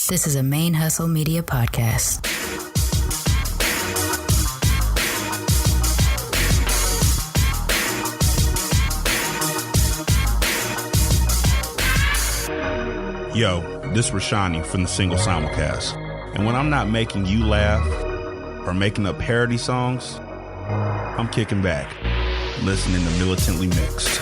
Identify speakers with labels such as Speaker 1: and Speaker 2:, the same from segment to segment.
Speaker 1: This is a ManeHustle Media podcast.
Speaker 2: Yo, this is Rashani from the Single Simulcast. And when I'm not making you laugh or making up parody songs, I'm kicking back, listening to Militantly Mixed.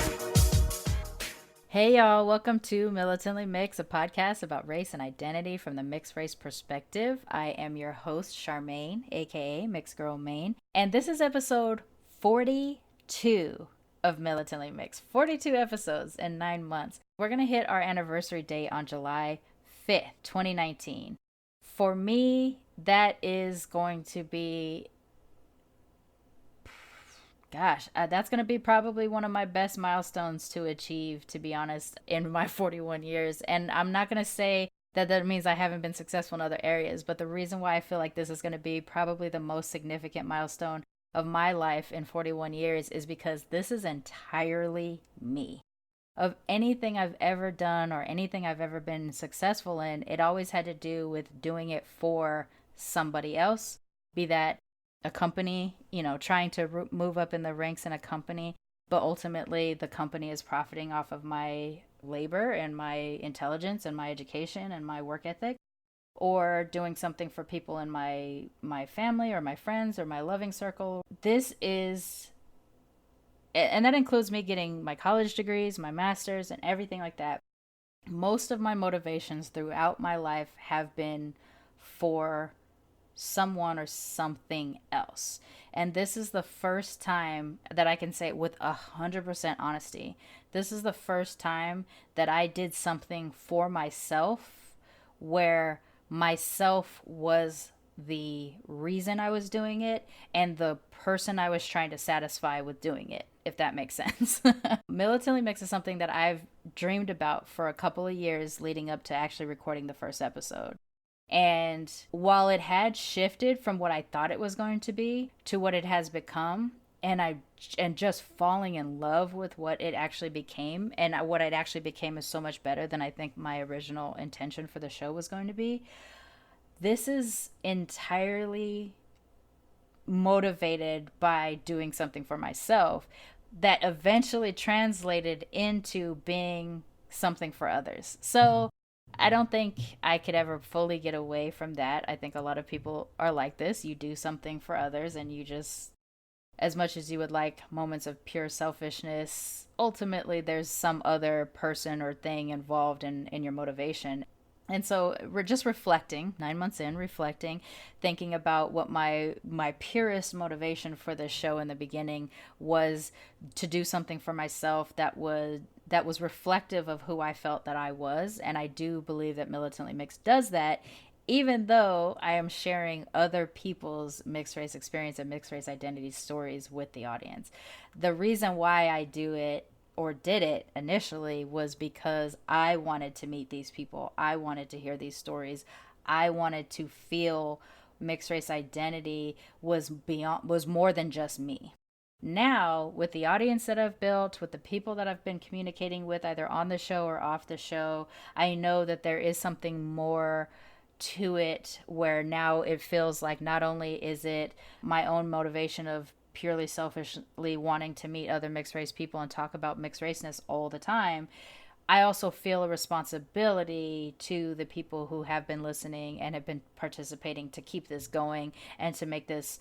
Speaker 3: Hey y'all, welcome to Militantly Mixed, a podcast about race and identity from the mixed race perspective. I am your host, Charmaine, aka Mixed Girl Maine, and this is episode 42 of Militantly Mixed. 42 episodes in 9 months. We're going to hit our anniversary date on July 5th, 2019. For me, that is going to be... that's going to be probably one of my best milestones to achieve, to be honest, in my 41 years. And I'm not going to say that that means I haven't been successful in other areas, but the reason why I feel like this is going to be probably the most significant milestone of my life in 41 years is because this is entirely me. Of anything I've ever done or anything I've ever been successful in, it always had to do with doing it for somebody else, be that a company, trying to move up in the ranks in a company, but ultimately the company is profiting off of my labor and my intelligence and my education and my work ethic, or doing something for people in my family or my friends or my loving circle. And that includes me getting my college degrees, my master's, and everything like that. Most of my motivations throughout my life have been for someone or something else. And this is the first time that I can say with 100% honesty, this is the first time that I did something for myself where myself was the reason I was doing it and the person I was trying to satisfy with doing it, if that makes sense. Militantly Mixed is something that I've dreamed about for a couple of years leading up to actually recording the first episode. And while it had shifted from what I thought it was going to be to what it has become, and just falling in love with what it actually became, and what it actually became is so much better than I think my original intention for the show was going to be. This is entirely motivated by doing something for myself that eventually translated into being something for others. So I don't think I could ever fully get away from that. I think a lot of people are like this. You do something for others and you just, as much as you would like moments of pure selfishness, ultimately there's some other person or thing involved in your motivation. And so we're just reflecting, 9 months in, thinking about what my purest motivation for this show in the beginning was, to do something for myself that was reflective of who I felt that I was. And I do believe that Militantly Mixed does that, even though I am sharing other people's mixed race experience and mixed race identity stories with the audience. The reason why I do it or did it initially was because I wanted to meet these people. I wanted to hear these stories. I wanted to feel mixed race identity was more than just me. Now, with the audience that I've built, with the people that I've been communicating with either on the show or off the show, I know that there is something more to it, where now it feels like not only is it my own motivation of purely selfishly wanting to meet other mixed race people and talk about mixed raceness all the time, I also feel a responsibility to the people who have been listening and have been participating to keep this going and to make this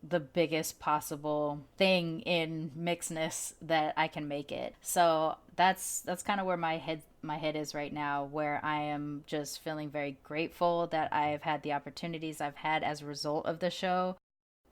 Speaker 3: the biggest possible thing in mixedness that I can make it. So that's kind of where my head is right now, where I am just feeling very grateful that I've had the opportunities I've had as a result of the show.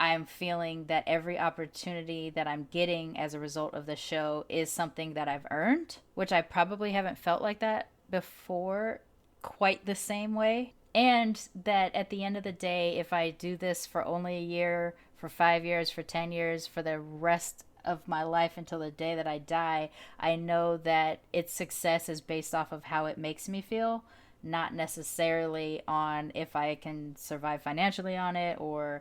Speaker 3: I'm feeling that every opportunity that I'm getting as a result of the show is something that I've earned, which I probably haven't felt like that before quite the same way. And that at the end of the day, if I do this for only a year, for 5 years, for 10 years, for the rest of my life until the day that I die, I know that its success is based off of how it makes me feel, not necessarily on if I can survive financially on it or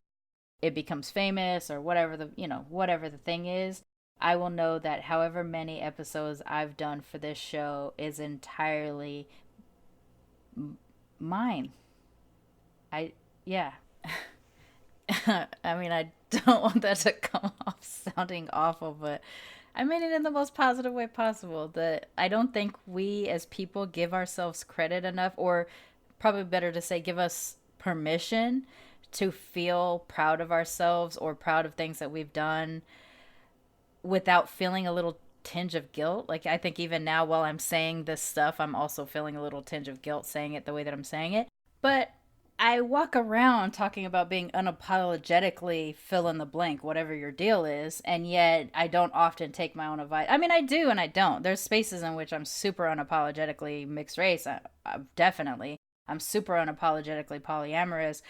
Speaker 3: it becomes famous or whatever the thing is. I will know that however many episodes I've done for this show is entirely mine. I, yeah. I mean, I don't want that to come off sounding awful, but I mean it in the most positive way possible. That I don't think we as people give ourselves credit enough, or probably better to say, give us permission to feel proud of ourselves or proud of things that we've done without feeling a little tinge of guilt. Like, I think even now while I'm saying this stuff, I'm also feeling a little tinge of guilt saying it the way that I'm saying it. But I walk around talking about being unapologetically fill in the blank, whatever your deal is, and yet I don't often take my own advice. I mean, I do and I don't. There's spaces in which I'm super unapologetically mixed race. Definitely. I'm super unapologetically polyamorous,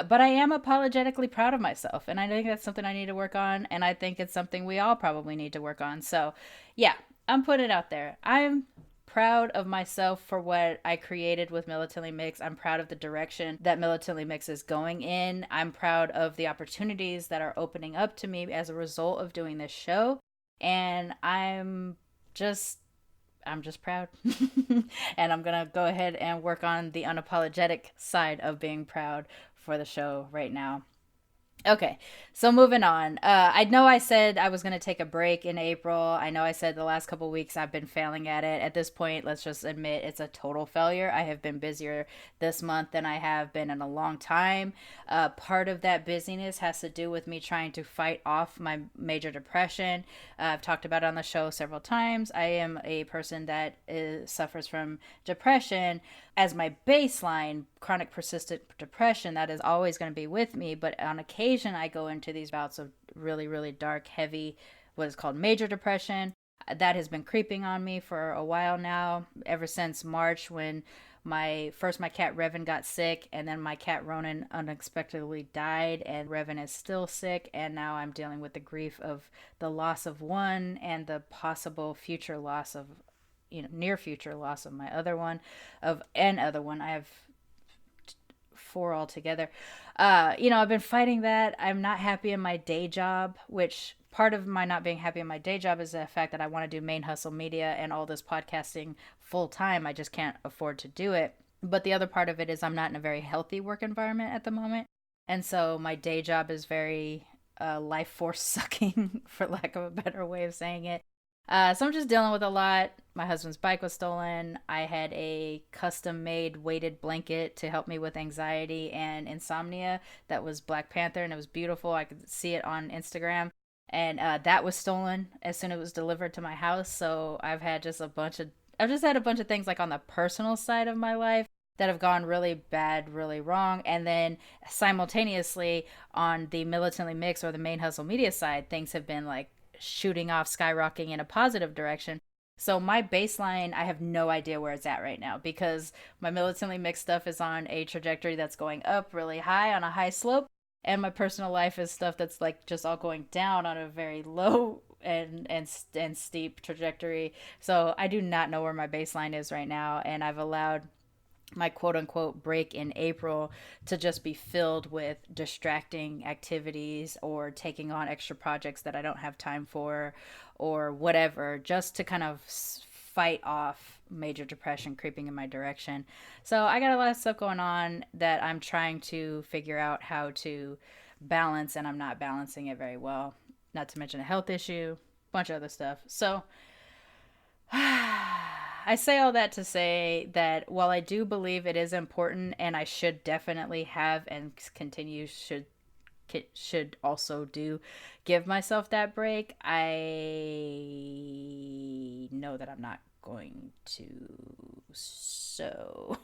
Speaker 3: but I am apologetically proud of myself. And I think that's something I need to work on. And I think it's something we all probably need to work on. So, yeah, I'm putting it out there. I'm proud of myself for what I created with Militantly Mixed. I'm proud of the direction that Militantly Mixed is going in. I'm proud of the opportunities that are opening up to me as a result of doing this show. And I'm just proud. And I'm going to go ahead and work on the unapologetic side of being proud for the show right now. Okay, so moving on. I know I said I was going to take a break in April. I know I said the last couple weeks I've been failing at it. At this point, let's just admit it's a total failure. I have been busier this month than I have been in a long time. Part of that busyness has to do with me trying to fight off my major depression. I've talked about it on the show several times. I am a person that suffers from depression. As my baseline, chronic persistent depression, that is always going to be with me. But on occasion, I go into these bouts of really, really dark, heavy, what is called major depression. That has been creeping on me for a while now, ever since March, when my cat Revan got sick, and then my cat Ronan unexpectedly died, and Revan is still sick, and now I'm dealing with the grief of the loss of one and the possible future loss of, near future loss of my other one. I have 4 altogether. I've been fighting that. I'm not happy in my day job, which part of my not being happy in my day job is the fact that I want to do ManeHustle Media and all this podcasting full time. I just can't afford to do it. But the other part of it is I'm not in a very healthy work environment at the moment. And so my day job is very life force sucking, for lack of a better way of saying it. So I'm just dealing with a lot. My husband's bike was stolen. I had a custom-made weighted blanket to help me with anxiety and insomnia that was Black Panther, and it was beautiful. I could see it on Instagram. And that was stolen as soon as it was delivered to my house. So I've just had a bunch of things like on the personal side of my life that have gone really bad, really wrong. And then simultaneously on the Militantly Mixed or the ManeHustle Media side, things have been like shooting off, skyrocketing in a positive direction. So my baseline, I have no idea where it's at right now, because my Militantly Mixed stuff is on a trajectory that's going up really high on a high slope, and my personal life is stuff that's like just all going down on a very low and steep trajectory. So I do not know where my baseline is right now, and I've allowed my quote-unquote break in April to just be filled with distracting activities or taking on extra projects that I don't have time for or whatever, just to kind of fight off major depression creeping in my direction. So I got a lot of stuff going on that I'm trying to figure out how to balance, and I'm not balancing it very well. Not to mention a health issue, a bunch of other stuff. So I say all that to say that while I do believe it is important, and I should definitely have and continue should also do give myself that break, I know that I'm not going to. So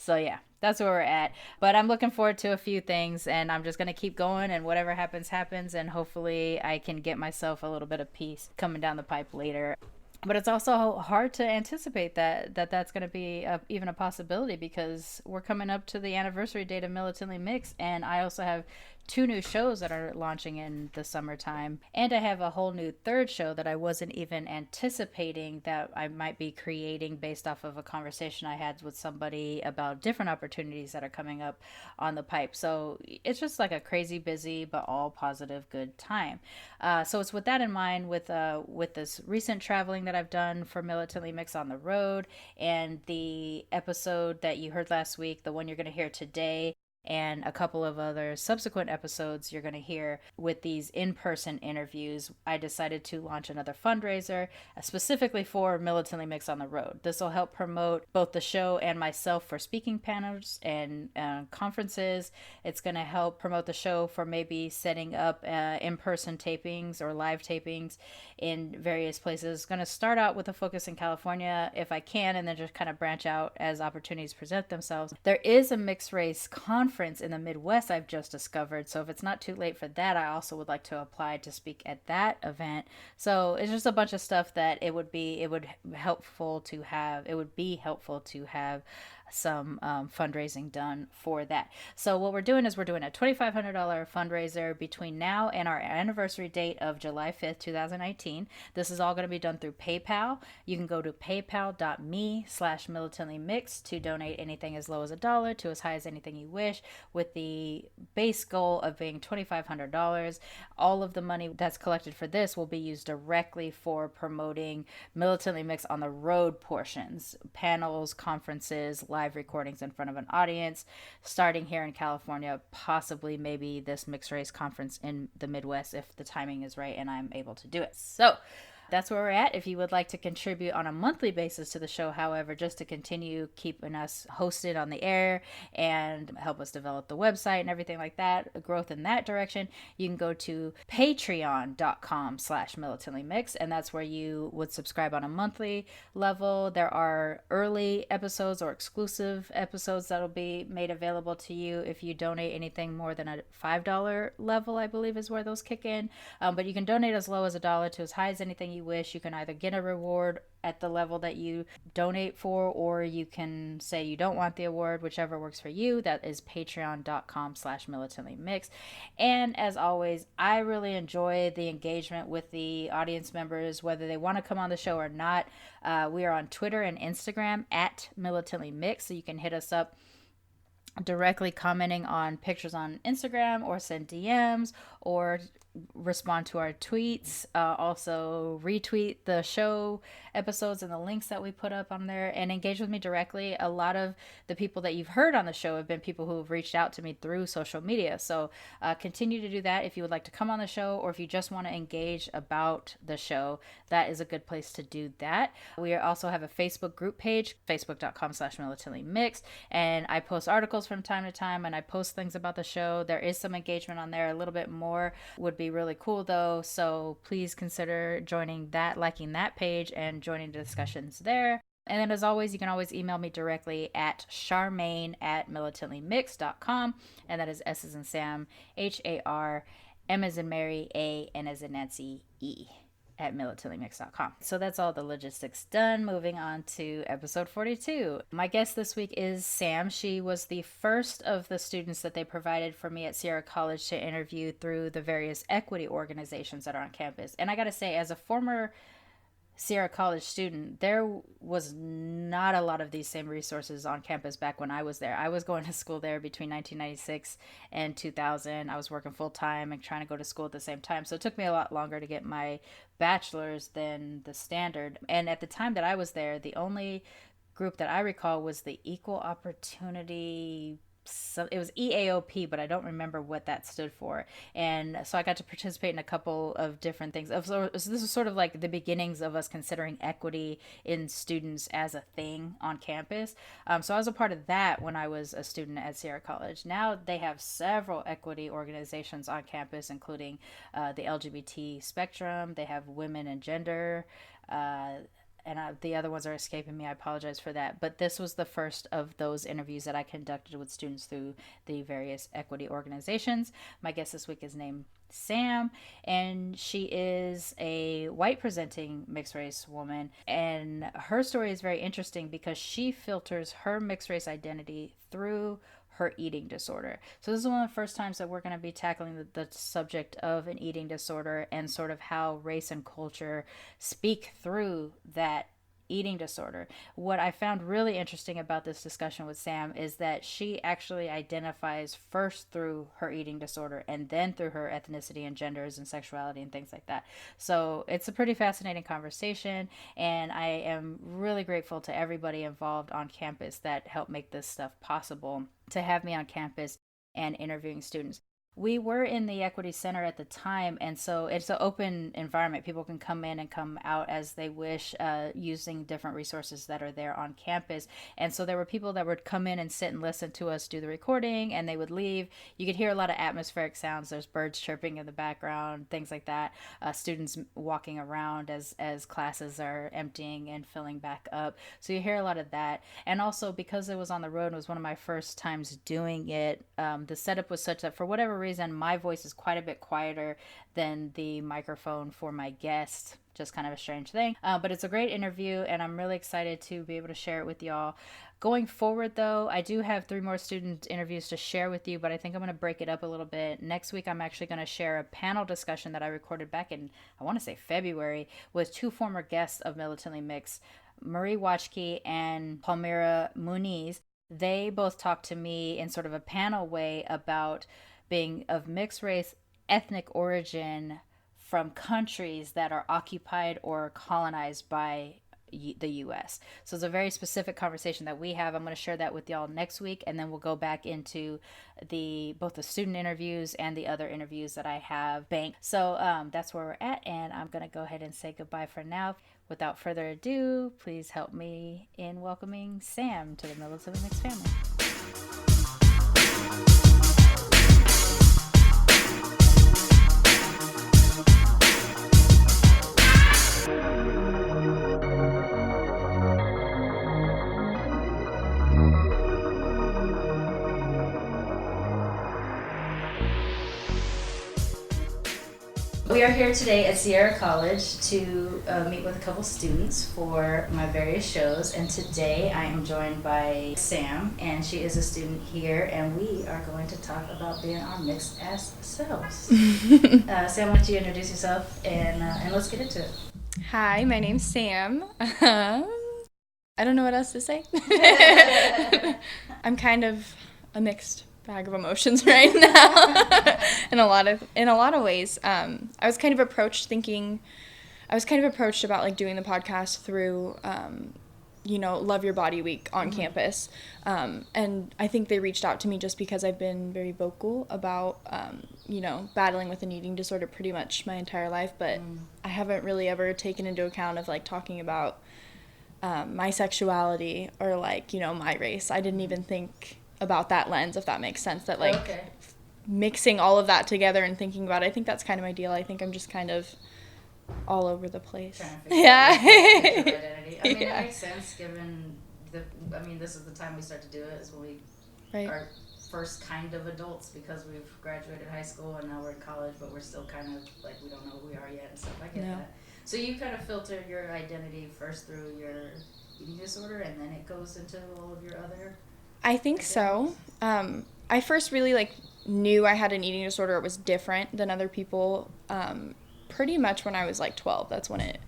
Speaker 3: yeah, that's where we're at. But I'm looking forward to a few things, and I'm just going to keep going, and whatever happens, and hopefully I can get myself a little bit of peace coming down the pipe later. But it's also hard to anticipate that's going to be even a possibility, because we're coming up to the anniversary date of Militantly Mixed, and I also have 2 new shows that are launching in the summertime, and I have a whole new third show that I wasn't even anticipating that I might be creating based off of a conversation I had with somebody about different opportunities that are coming up on the pipe. So it's just like a crazy busy but all positive good time. So it's with that in mind, with this recent traveling that I've done for Militantly Mixed on the road, and the episode that you heard last week, the one you're going to hear today, and a couple of other subsequent episodes you're going to hear with these in-person interviews, I decided to launch another fundraiser specifically for Militantly Mixed on the road. This will help promote both the show and myself for speaking panels and conferences. It's going to help promote the show for maybe setting up in-person tapings or live tapings in various places. It's going to start out with a focus in California if I can, and then just kind of branch out as opportunities present themselves. There is a mixed race conference in the Midwest I've just discovered, so if it's not too late for that, I also would like to apply to speak at that event. So it's just a bunch of stuff that it would be helpful to have some fundraising done for that. So what we're doing is we're doing a $2,500 fundraiser between now and our anniversary date of July 5th, 2019. This is all going to be done through PayPal. You can go to paypal.me/militantlymixed to donate anything as low as $1 to as high as anything you wish, with the base goal of being $2,500. All of the money that's collected for this will be used directly for promoting Militantly Mixed on the road portions, panels, conferences, live recordings in front of an audience, starting here in California, possibly maybe this mixed race conference in the Midwest if the timing is right and I'm able to do it. So that's where we're at. If you would like to contribute on a monthly basis to the show, however, just to continue keeping us hosted on the air and help us develop the website and everything like that, growth in that direction, you can go to patreon.com/militantlymixed, and that's where you would subscribe on a monthly level. There are early episodes or exclusive episodes that'll be made available to you if you donate anything more than a $5 level, I believe is where those kick in. But you can donate as low as $1 to as high as anything you wish. You can either get a reward at the level that you donate for, or you can say you don't want the award, whichever works for you. That is patreon.com/militantlymixed. And as always, I really enjoy the engagement with the audience members, whether they want to come on the show or not. We are on Twitter and Instagram at Militantly Mixed, so you can hit us up directly commenting on pictures on Instagram, or send DMs, or respond to our tweets. Also retweet the show episodes and the links that we put up on there, and engage with me directly. A lot of the people that you've heard on the show have been people who have reached out to me through social media. So continue to do that if you would like to come on the show, or if you just want to engage about the show. That is a good place to do that. We also have a Facebook group page, facebook.com/militantlymixed, and I post articles from time to time, and I post things about the show. There is some engagement on there. A little bit more would be really cool though, so please consider joining that, liking that page, and joining the discussions there. And then as always, you can always email me directly at charmaine@militantlymixed.com, and that is S as in Sam, H-A-R, M as in Mary, A, N as in Nancy, E, at militantlymixed.com. So that's all the logistics done. Moving on to episode 42. My guest this week is Sam. She was the first of the students that they provided for me at Sierra College to interview through the various equity organizations that are on campus. And I gotta say, as a former Sierra College student, there was not a lot of these same resources on campus back when I was there. I was going to school there between 1996 and 2000. I was working full time and trying to go to school at the same time. So it took me a lot longer to get my bachelor's than the standard. And at the time that I was there, the only group that I recall was the Equal Opportunity. So it was EAOP, but I don't remember what that stood for. And so I got to participate in a couple of different things. So this was sort of like the beginnings of us considering equity in students as a thing on campus. So I was a part of that when I was a student at Sierra College. Now they have several equity organizations on campus, including the LGBT spectrum. They have women and gender, and the other ones are escaping me. I apologize for that. But this was the first of those interviews that I conducted with students through the various equity organizations. My guest this week is named Sam, and she is a white presenting mixed race woman. And her story is very interesting because she filters her mixed race identity through her eating disorder. So this is one of the first times that we're going to be tackling the subject of an eating disorder and sort of how race and culture speak through that eating disorder. What I found really interesting about this discussion with Sam is that she actually identifies first through her eating disorder and then through her ethnicity and genders and sexuality and things like that. So it's a pretty fascinating conversation, and I am really grateful to everybody involved on campus that helped make this stuff possible, to have me on campus and interviewing students. We were in the Equity Center at the time, and so it's an open environment. People can come in and come out as they wish, using different resources that are there on campus. And so there were people that would come in and sit and listen to us do the recording, and they would leave. You could hear a lot of atmospheric sounds. There's birds chirping in the background, things like that. Students walking around as classes are emptying and filling back up. So you hear a lot of that. And also, because it was on the road, it was one of my first times doing it, the setup was such that for whatever reason my voice is quite a bit quieter than the microphone for my guest. Just kind of a strange thing, but it's a great interview, and I'm really excited to be able to share it with y'all. Going forward, though, I do have 3 more student interviews to share with you, but I think I'm going to break it up a little bit. Next week, I'm actually going to share a panel discussion that I recorded back in, I want to say February, with 2 former guests of Militantly Mixed, Marie Watchkey and Palmyra Muniz. They both talked to me in sort of a panel way about being of mixed race, ethnic origin from countries that are occupied or colonized by the U.S. So it's a very specific conversation that we have. I'm going to share that with y'all next week, and then we'll go back into both the student interviews and the other interviews that I have banked. So that's where we're at, and I'm going to go ahead and say goodbye for now. Without further ado, please help me in welcoming Sam to the Militantly Mixed family. We are here today at Sierra College to meet with a couple students for my various shows, and today I am joined by Sam, and she is a student here, and we are going to talk about being our mixed ass selves. Sam, why don't you introduce yourself, and let's get into it.
Speaker 4: Hi, my name's Sam. I don't know what else to say. I'm kind of a mixed bag of emotions right now in a lot of ways. I was kind of approached about like doing the podcast through Love Your Body Week on campus, and I think they reached out to me just because I've been very vocal about battling with an eating disorder pretty much my entire life, but I haven't really ever taken into account of like talking about my sexuality or like my race. I didn't even think about that lens, if that makes sense, that like mixing all of that together and thinking about it. I think that's kind of my deal. I think I'm just kind of all over the place.
Speaker 3: Yeah. Identity. I mean, it makes sense given this is the time we start to do it, is when we are first kind of adults, because we've graduated high school and now we're in college, but we're still kind of like, we don't know who we are yet and stuff. I get that. So you kind of filter your identity first through your eating disorder, and then it goes into all of your other...
Speaker 4: I think so. I first really knew I had an eating disorder. It was different than other people. Pretty much when I was 12. That's when it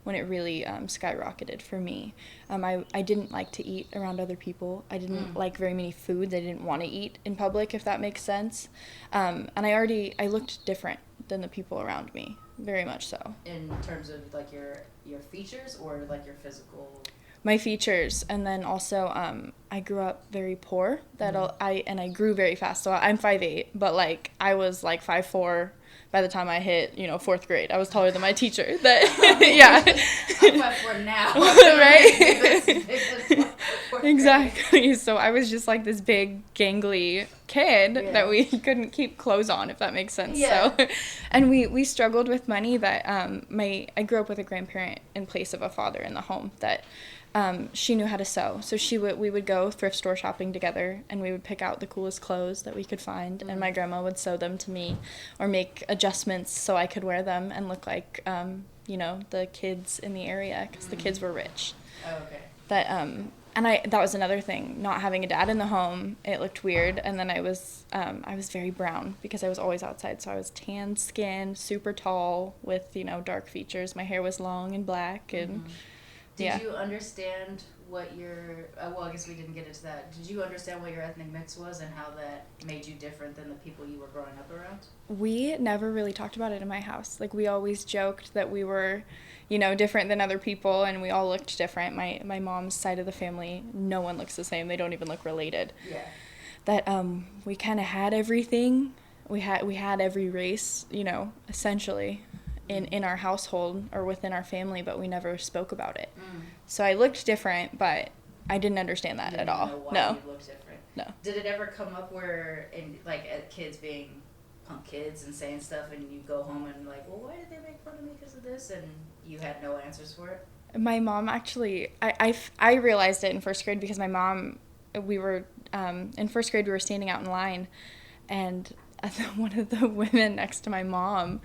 Speaker 4: really skyrocketed for me. I didn't like to eat around other people. I didn't like very many foods. I didn't want to eat in public, if that makes sense. And I looked different than the people around me, very much so.
Speaker 3: In terms of your features or your physical...
Speaker 4: My features, and then also I grew up very poor. I grew very fast. So I'm 5'8", but I was 5'4" by the time I hit 4th grade. I was taller than my teacher. I'm
Speaker 3: 5'4" now,
Speaker 4: right? Exactly. So I was just this big gangly kid that we couldn't keep clothes on, if that makes sense.
Speaker 3: Yeah.
Speaker 4: So, and we struggled with money. That I grew up with a grandparent in place of a father in the home that. She knew how to sew, so we would go thrift store shopping together, and we would pick out the coolest clothes that we could find, and my grandma would sew them to me or make adjustments so I could wear them and look like the kids in the area, because the kids were rich.
Speaker 3: Oh, okay.
Speaker 4: That And that was another thing, not having a dad in the home, it looked weird. And then I was very brown because I was always outside. So I was tan skin, super tall with, dark features. My hair was long and black. And
Speaker 3: Did you understand what your, well, I guess we didn't get into that. Did you understand what your ethnic mix was and how that made you different than the people you were growing up around?
Speaker 4: We never really talked about it in my house. Like, we always joked that we were, different than other people, and we all looked different. My mom's side of the family, no one looks the same. They don't even look related.
Speaker 3: Yeah.
Speaker 4: That we kind of had everything. We had every race, essentially, in our household or within our family, but we never spoke about it. So I looked different, but I didn't understand that at all.
Speaker 3: Know why you looked different.
Speaker 4: No.
Speaker 3: Did it ever come up where, kids being punk kids and saying stuff, and you go home and like, well, why did they make fun of me because of this? And you had no answers for it?
Speaker 4: My mom actually, I realized it in first grade because my mom, we were, in first grade, we were standing out in line, and one of the women next to my mom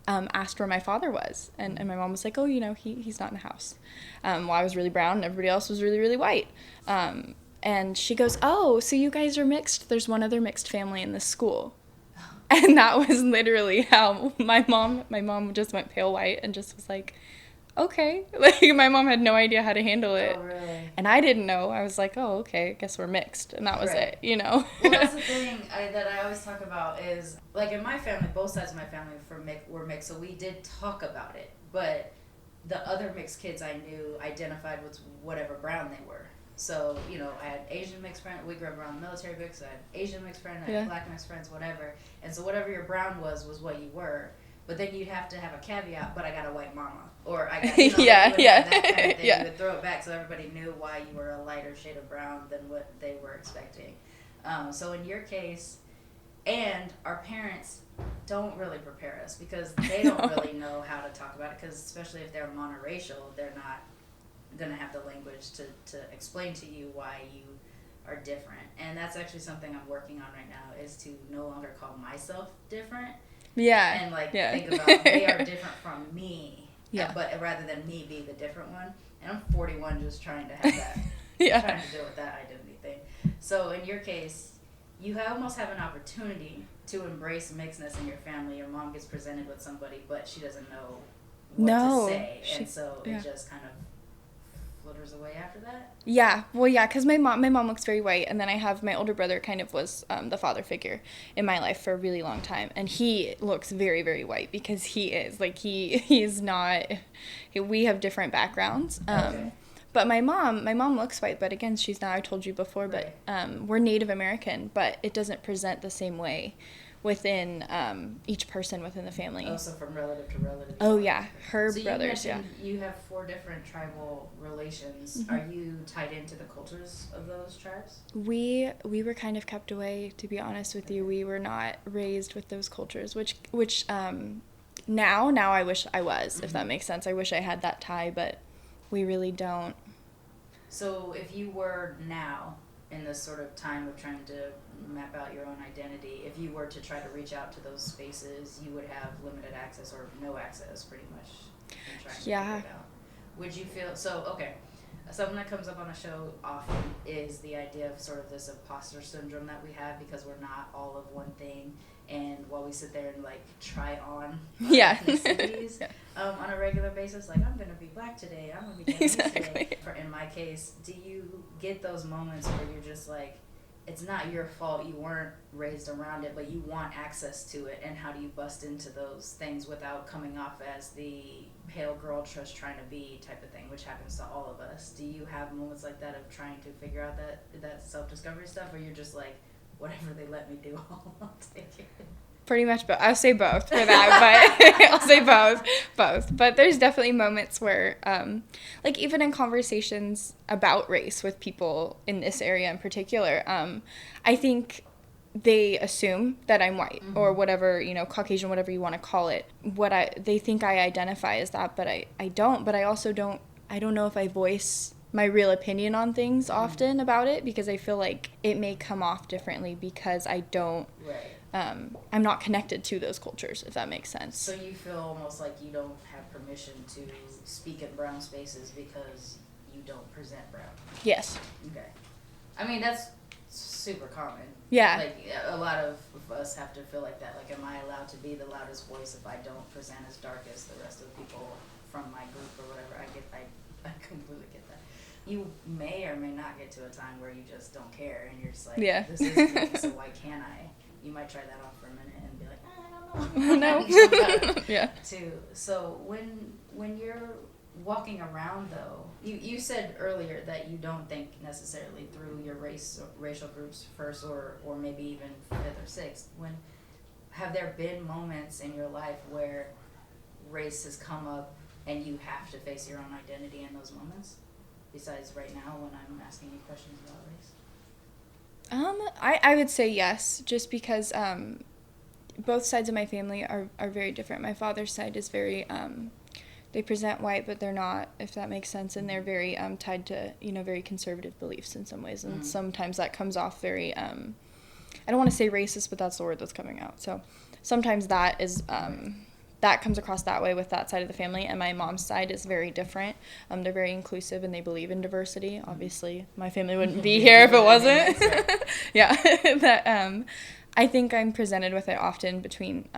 Speaker 4: asked where my father was. And my mom was like, oh, he's not in the house. Well, I was really brown and everybody else was really, really white. And she goes, oh, so you guys are mixed? There's one other mixed family in this school. And that was literally how my mom just went pale white and just was like, okay. Like, my mom had no idea how to handle it.
Speaker 3: Oh, really?
Speaker 4: And I didn't know. I was like, oh, okay, I guess we're mixed. And that was it,
Speaker 3: Well, that's the thing that I always talk about is, like, in my family, both sides of my family were mixed, so we did talk about it. But the other mixed kids I knew identified with whatever brown they were. So, I had Asian mixed friends. We grew up around the military mix. I had Asian mixed friends, I had black mixed friends, whatever. And so whatever your brown was what you were. But then you'd have to have a caveat, but I got a white mama. Or I got, that kind of thing. You would throw it back so everybody knew why you were a lighter shade of brown than what they were expecting. So in your case, and our parents don't really prepare us because they don't really know how to talk about it, because especially if they're monoracial, they're not going to have the language to explain to you why you are different. And that's actually something I'm working on right now, is to no longer call myself different.
Speaker 4: Yeah.
Speaker 3: And think about they are different from me.
Speaker 4: Yeah.
Speaker 3: But rather than me be the different one. And I'm 41 just trying to have that. Trying to deal with that identity thing. So in your case, you almost have an opportunity to embrace mixedness in your family. Your mom gets presented with somebody, but she doesn't know what to say. And so it just kind of flitters away after that?
Speaker 4: Yeah. Well, yeah, because my mom looks very white, and then I have my older brother kind of was the father figure in my life for a really long time, and he looks very, very white because he is. Like, he is not, we have different backgrounds.
Speaker 3: Okay.
Speaker 4: But my mom looks white, but again, she's not, I told you before, but we're Native American, but it doesn't present the same way within each person within the family.
Speaker 3: Oh, so from relative to relative.
Speaker 4: Oh, yeah. Her
Speaker 3: so
Speaker 4: brothers,
Speaker 3: you have 4 different tribal relations. Mm-hmm. Are you tied into the cultures of those tribes?
Speaker 4: We were kind of kept away, to be honest with you. We were not raised with those cultures, which now I wish I was, mm-hmm. if that makes sense. I wish I had that tie, but we really don't.
Speaker 3: So if you were now, in this sort of time of trying to map out your own identity, if you were to try to reach out to those spaces, you would have limited access or no access, pretty much, in trying to figure it out. Would you feel, something that comes up on the show often is the idea of sort of this imposter syndrome that we have because we're not all of one thing. And while we sit there and try on ethnicities on a regular basis, I'm going to be black today, I'm going to be Chinese today. In my case, do you get those moments where you're just it's not your fault, you weren't raised around it, but you want access to it, and how do you bust into those things without coming off as the pale girl just trying to be type of thing, which happens to all of us? Do you have moments like that of trying to figure out that self-discovery stuff, or you're just whatever they let me do, I'll take it?
Speaker 4: Pretty much both. I'll say both for that, but I'll say both. But there's definitely moments where, even in conversations about race with people in this area in particular, I think they assume that I'm white, mm-hmm. or whatever, Caucasian, whatever you want to call it. They think I identify as that, but I don't. But I also don't know if I voice my real opinion on things mm-hmm. often about it, because I feel like it may come off differently because I don't.
Speaker 3: Right.
Speaker 4: I'm not connected to those cultures, if that makes sense.
Speaker 3: So you feel almost like you don't have permission to speak in brown spaces because you don't present brown.
Speaker 4: Yes.
Speaker 3: Okay. I mean, that's super common.
Speaker 4: Yeah.
Speaker 3: Like, a lot of us have to feel like that. Like, am I allowed to be the loudest voice if I don't present as dark as the rest of the people from my group or whatever? I completely get that. You may or may not get to a time where you just don't care and you're just like, this is me, so why can't I? You might try that on for a minute and be like, I don't know.
Speaker 4: No. Yeah.
Speaker 3: So when you're walking around, though, you said earlier that you don't think necessarily through your racial groups first or maybe even fifth or sixth. Have there been moments in your life where race has come up and you have to face your own identity in those moments? Besides right now when I'm asking you questions about race?
Speaker 4: I would say yes, just because both sides of my family are very different. My father's side is very, they present white, but they're not, if that makes sense, and they're very tied to, very conservative beliefs in some ways, and sometimes that comes off very, I don't want to say racist, but that's the word that's coming out. So sometimes that is, that comes across that way with that side of the family, and my mom's side is very different. They're very inclusive and they believe in diversity. Obviously, my family wouldn't be here if it wasn't. Yeah, that I think I'm presented with it often between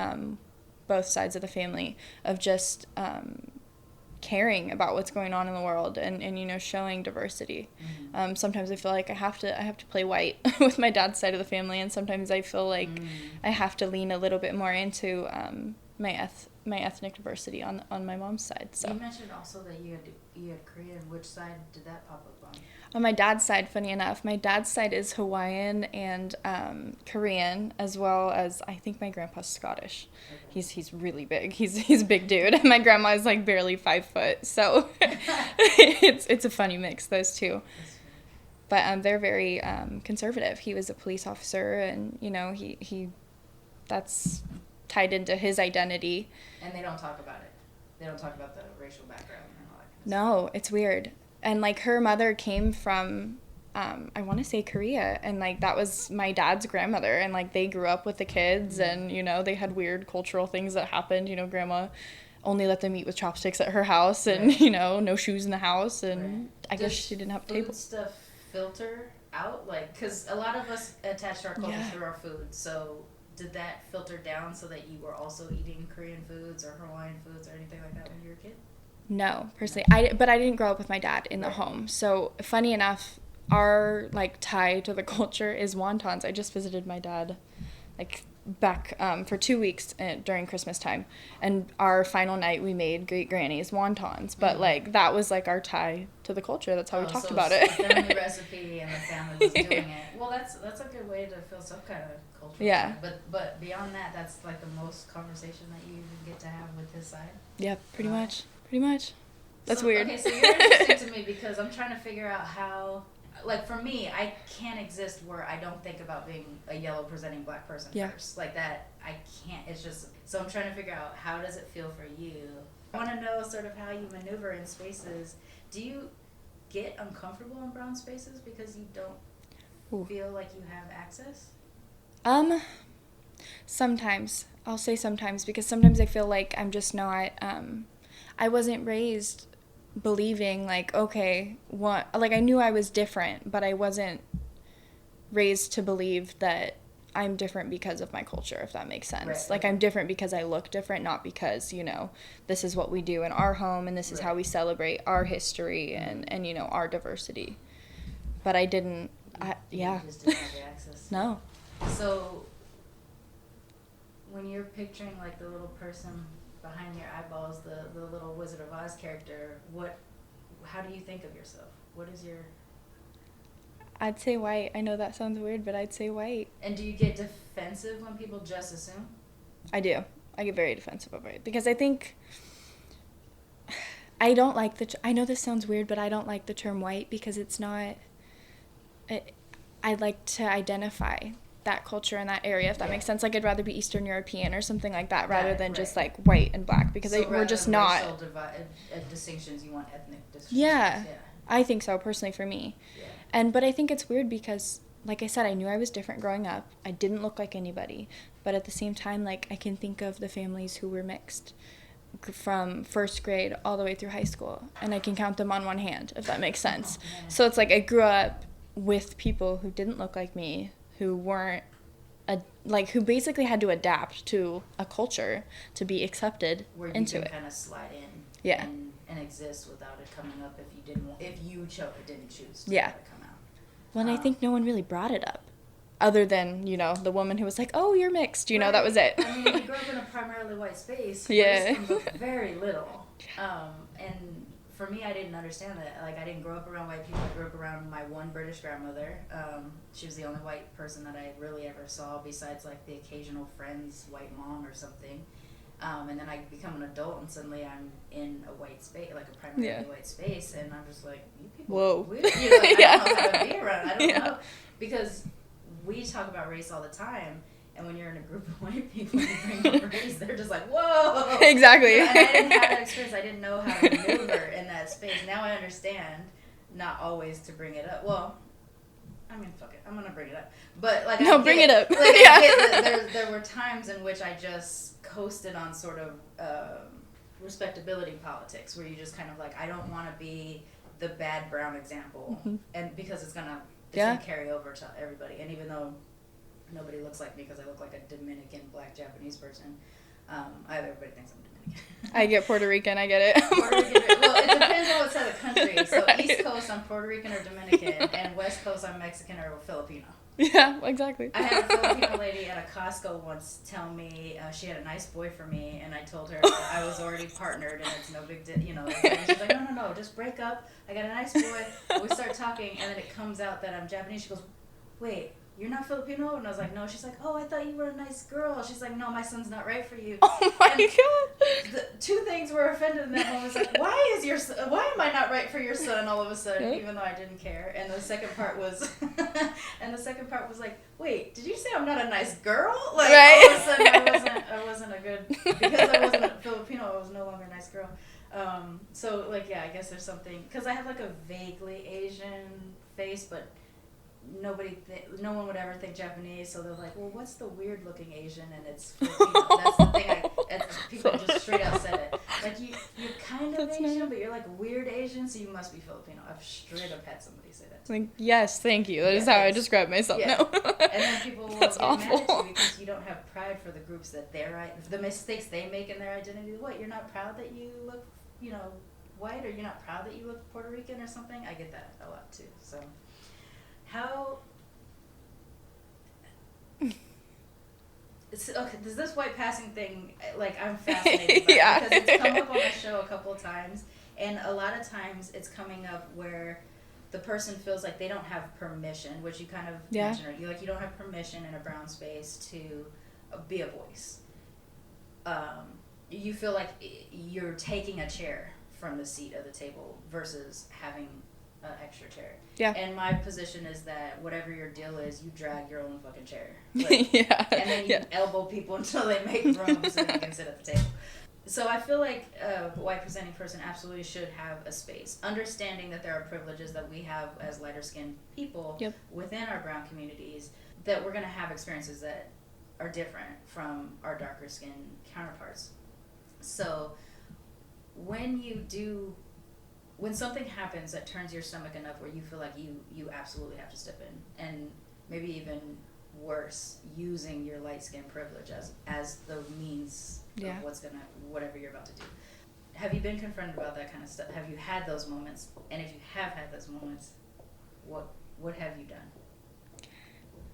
Speaker 4: both sides of the family of just caring about what's going on in the world and showing diversity. Sometimes I feel like I have to play white with my dad's side of the family, and sometimes I feel like I have to lean a little bit more into my ethnic diversity on my mom's side. So
Speaker 3: you mentioned also that you had Korean. Which side did that pop up on?
Speaker 4: On my dad's side, funny enough, my dad's side is Hawaiian and Korean, as well as I think my grandpa's Scottish. Okay. He's really big. He's a big dude, and my grandma is like barely 5 foot. So it's a funny mix, those two. But they're very conservative. He was a police officer, and he that's tied into his identity.
Speaker 3: And they don't talk about it. They don't talk about the racial background and all that kind of
Speaker 4: No, it's weird. And like her mother came from I want to say Korea, and like that was my dad's grandmother, and like they grew up with the kids, and they had weird cultural things that happened. Grandma only let them eat with chopsticks at her house, and no shoes in the house, and I guess she didn't have a table.
Speaker 3: Food stuff filter out, like, because a lot of us attach our culture through our food. So did that filter down so that you were also eating Korean foods or Hawaiian foods or anything like that when you were a kid?
Speaker 4: No, personally, but I didn't grow up with my dad in the home. So funny enough, our like tie to the culture is wontons. I just visited my dad like back for 2 weeks during Christmas time, and our final night we made great granny's wontons. But like that was like our tie to the culture. That's how we talked about it.
Speaker 3: The family recipe and the family was doing it. Well, that's a good way to feel some kind of culture.
Speaker 4: Yeah.
Speaker 3: But beyond that, that's like the most conversation that you get to have with his side.
Speaker 4: Yeah, pretty much. That's weird.
Speaker 3: Okay, so you're interesting to me because I'm trying to figure out how, like for me, I can't exist where I don't think about being a yellow presenting black person first. Like that, I can't, it's just, so I'm trying to figure out how does it feel for you? I want to know sort of how you maneuver in spaces. Do you get uncomfortable in brown spaces because you don't feel like you have access?
Speaker 4: Sometimes. I'll say sometimes, because sometimes I feel like I'm just not, I wasn't raised believing like, okay, like I knew I was different, but I wasn't raised to believe that I'm different because of my culture, if that makes sense. Right. Like I'm different because I look different, not because, this is what we do in our home and this is how we celebrate our history and our diversity. But I didn't,
Speaker 3: You just didn't have the access.
Speaker 4: No.
Speaker 3: So when you're picturing like the little person behind your eyeballs, the little Wizard of Oz character, how do you think of yourself? What is your...
Speaker 4: I'd say white. I know that sounds weird, but I'd say white.
Speaker 3: And do you get defensive when people just assume?
Speaker 4: I do. I get very defensive of it because I think I don't like I know this sounds weird, but I don't like the term white because it's not... I'd like to identify that culture in that area, if that makes sense. Like I'd rather be Eastern European or something like that rather than just like white and black, because we're just not
Speaker 3: racial distinctions, you want ethnic distinctions.
Speaker 4: Yeah, I think so personally for me. But I think it's weird because like I said, I knew I was different growing up. I didn't look like anybody, but at the same time, like I can think of the families who were mixed, from first grade all the way through high school, and I can count them on one hand, if that makes sense. So it's like I grew up with people who didn't look like me, who weren't who basically had to adapt to a culture to be accepted
Speaker 3: Where you
Speaker 4: into
Speaker 3: can
Speaker 4: it.
Speaker 3: kind of slide in
Speaker 4: Yeah.
Speaker 3: and exist without it coming up if you didn't choose to
Speaker 4: Yeah.
Speaker 3: let it come out.
Speaker 4: Well, and I think no one really brought it up, other than, the woman who was like, oh, you're mixed, that was it.
Speaker 3: I mean, if you grew up in a primarily white space,
Speaker 4: Yeah.
Speaker 3: race comes up very little. And for me, I didn't understand that. Like, I didn't grow up around white people. I grew up around my one British grandmother. She was the only white person that I really ever saw, besides, like, the occasional friend's white mom or something. And then I become an adult, and suddenly I'm in a white space, like a primarily white space, and I'm just like, you people
Speaker 4: Whoa.
Speaker 3: are weird. I don't know how to be around. I don't know. Because we talk about race all the time, and when you're in a group of white people and you bring up race, they're just like, whoa.
Speaker 4: Exactly.
Speaker 3: And I didn't have that experience. I didn't know how to maneuver in that space. Now I understand not always to bring it up. Well, I mean, fuck it. I'm going to bring it up. But, like,
Speaker 4: no, bring it up.
Speaker 3: Like, I get that there were times in which I just coasted on sort of respectability politics, where you just kind of like, I don't want to be the bad brown example, and because it's gonna carry over to everybody. And even though nobody looks like me because I look like a Dominican black Japanese person, everybody thinks I'm Dominican.
Speaker 4: I get Puerto Rican, I get it.
Speaker 3: Puerto Rican, well, it depends on what side of the country. So
Speaker 4: Right.
Speaker 3: East Coast, I'm Puerto Rican or Dominican, and West Coast, I'm Mexican or Filipino.
Speaker 4: Yeah, exactly.
Speaker 3: I had a Filipino lady at a Costco once tell me she had a nice boy for me, and I told her that I was already partnered and it's no big deal, And she's like, no, just break up. I got a nice boy. We start talking, and then it comes out that I'm Japanese. She goes, wait, you're not Filipino? And I was like, no. She's like, oh, I thought you were a nice girl. She's like, no, my son's not right for you.
Speaker 4: Oh my God.
Speaker 3: The two things were offended in that moment. It's like, why am I not right for your son all of a sudden, even though I didn't care? And the second part was, like, wait, did you say I'm not a nice girl? Like,
Speaker 4: right.
Speaker 3: All of a sudden I wasn't a good, because I wasn't a Filipino, I was no longer a nice girl. So, like, yeah, I guess there's something, because I have, like, a vaguely Asian face, but no one would ever think Japanese, so they're like, well, what's the weird looking Asian? And it's Filipino. That's the thing. People just straight out said it. Like, you're kind of
Speaker 4: That's
Speaker 3: Asian,
Speaker 4: nice.
Speaker 3: but you're like weird Asian, so you must be Filipino. I've straight up had somebody say that.
Speaker 4: Like, yes, thank you. That is how I describe myself now.
Speaker 3: And then people will
Speaker 4: That's
Speaker 3: get mad at
Speaker 4: awful.
Speaker 3: you because you don't have pride for the groups that the mistakes they make in their identity. What, you're not proud that you look, white, or you're not proud that you look Puerto Rican or something? I get that a lot too. So, this white passing thing, like, I'm fascinated by
Speaker 4: Yeah.
Speaker 3: it, because it's come up on the show a couple of times, and a lot of times it's coming up where the person feels like they don't have permission, which you kind of mentioned. You don't have permission in a brown space to be a voice. You feel like you're taking a chair from the seat of the table versus having an extra chair.
Speaker 4: Yeah.
Speaker 3: And my position is that whatever your deal is, you drag your own fucking chair. Like,
Speaker 4: Yeah.
Speaker 3: And then you elbow people until they make room so you can sit at the table. So I feel like a white presenting person absolutely should have a space, understanding that there are privileges that we have as lighter skinned people within our brown communities, that we're going to have experiences that are different from our darker skinned counterparts. So when something happens that turns your stomach enough where you feel like you absolutely have to step in, and maybe even worse, using your light skin privilege as the means of whatever you're about to do. Have you been confronted about that kind of stuff? Have you had those moments? And if you have had those moments, what have you done?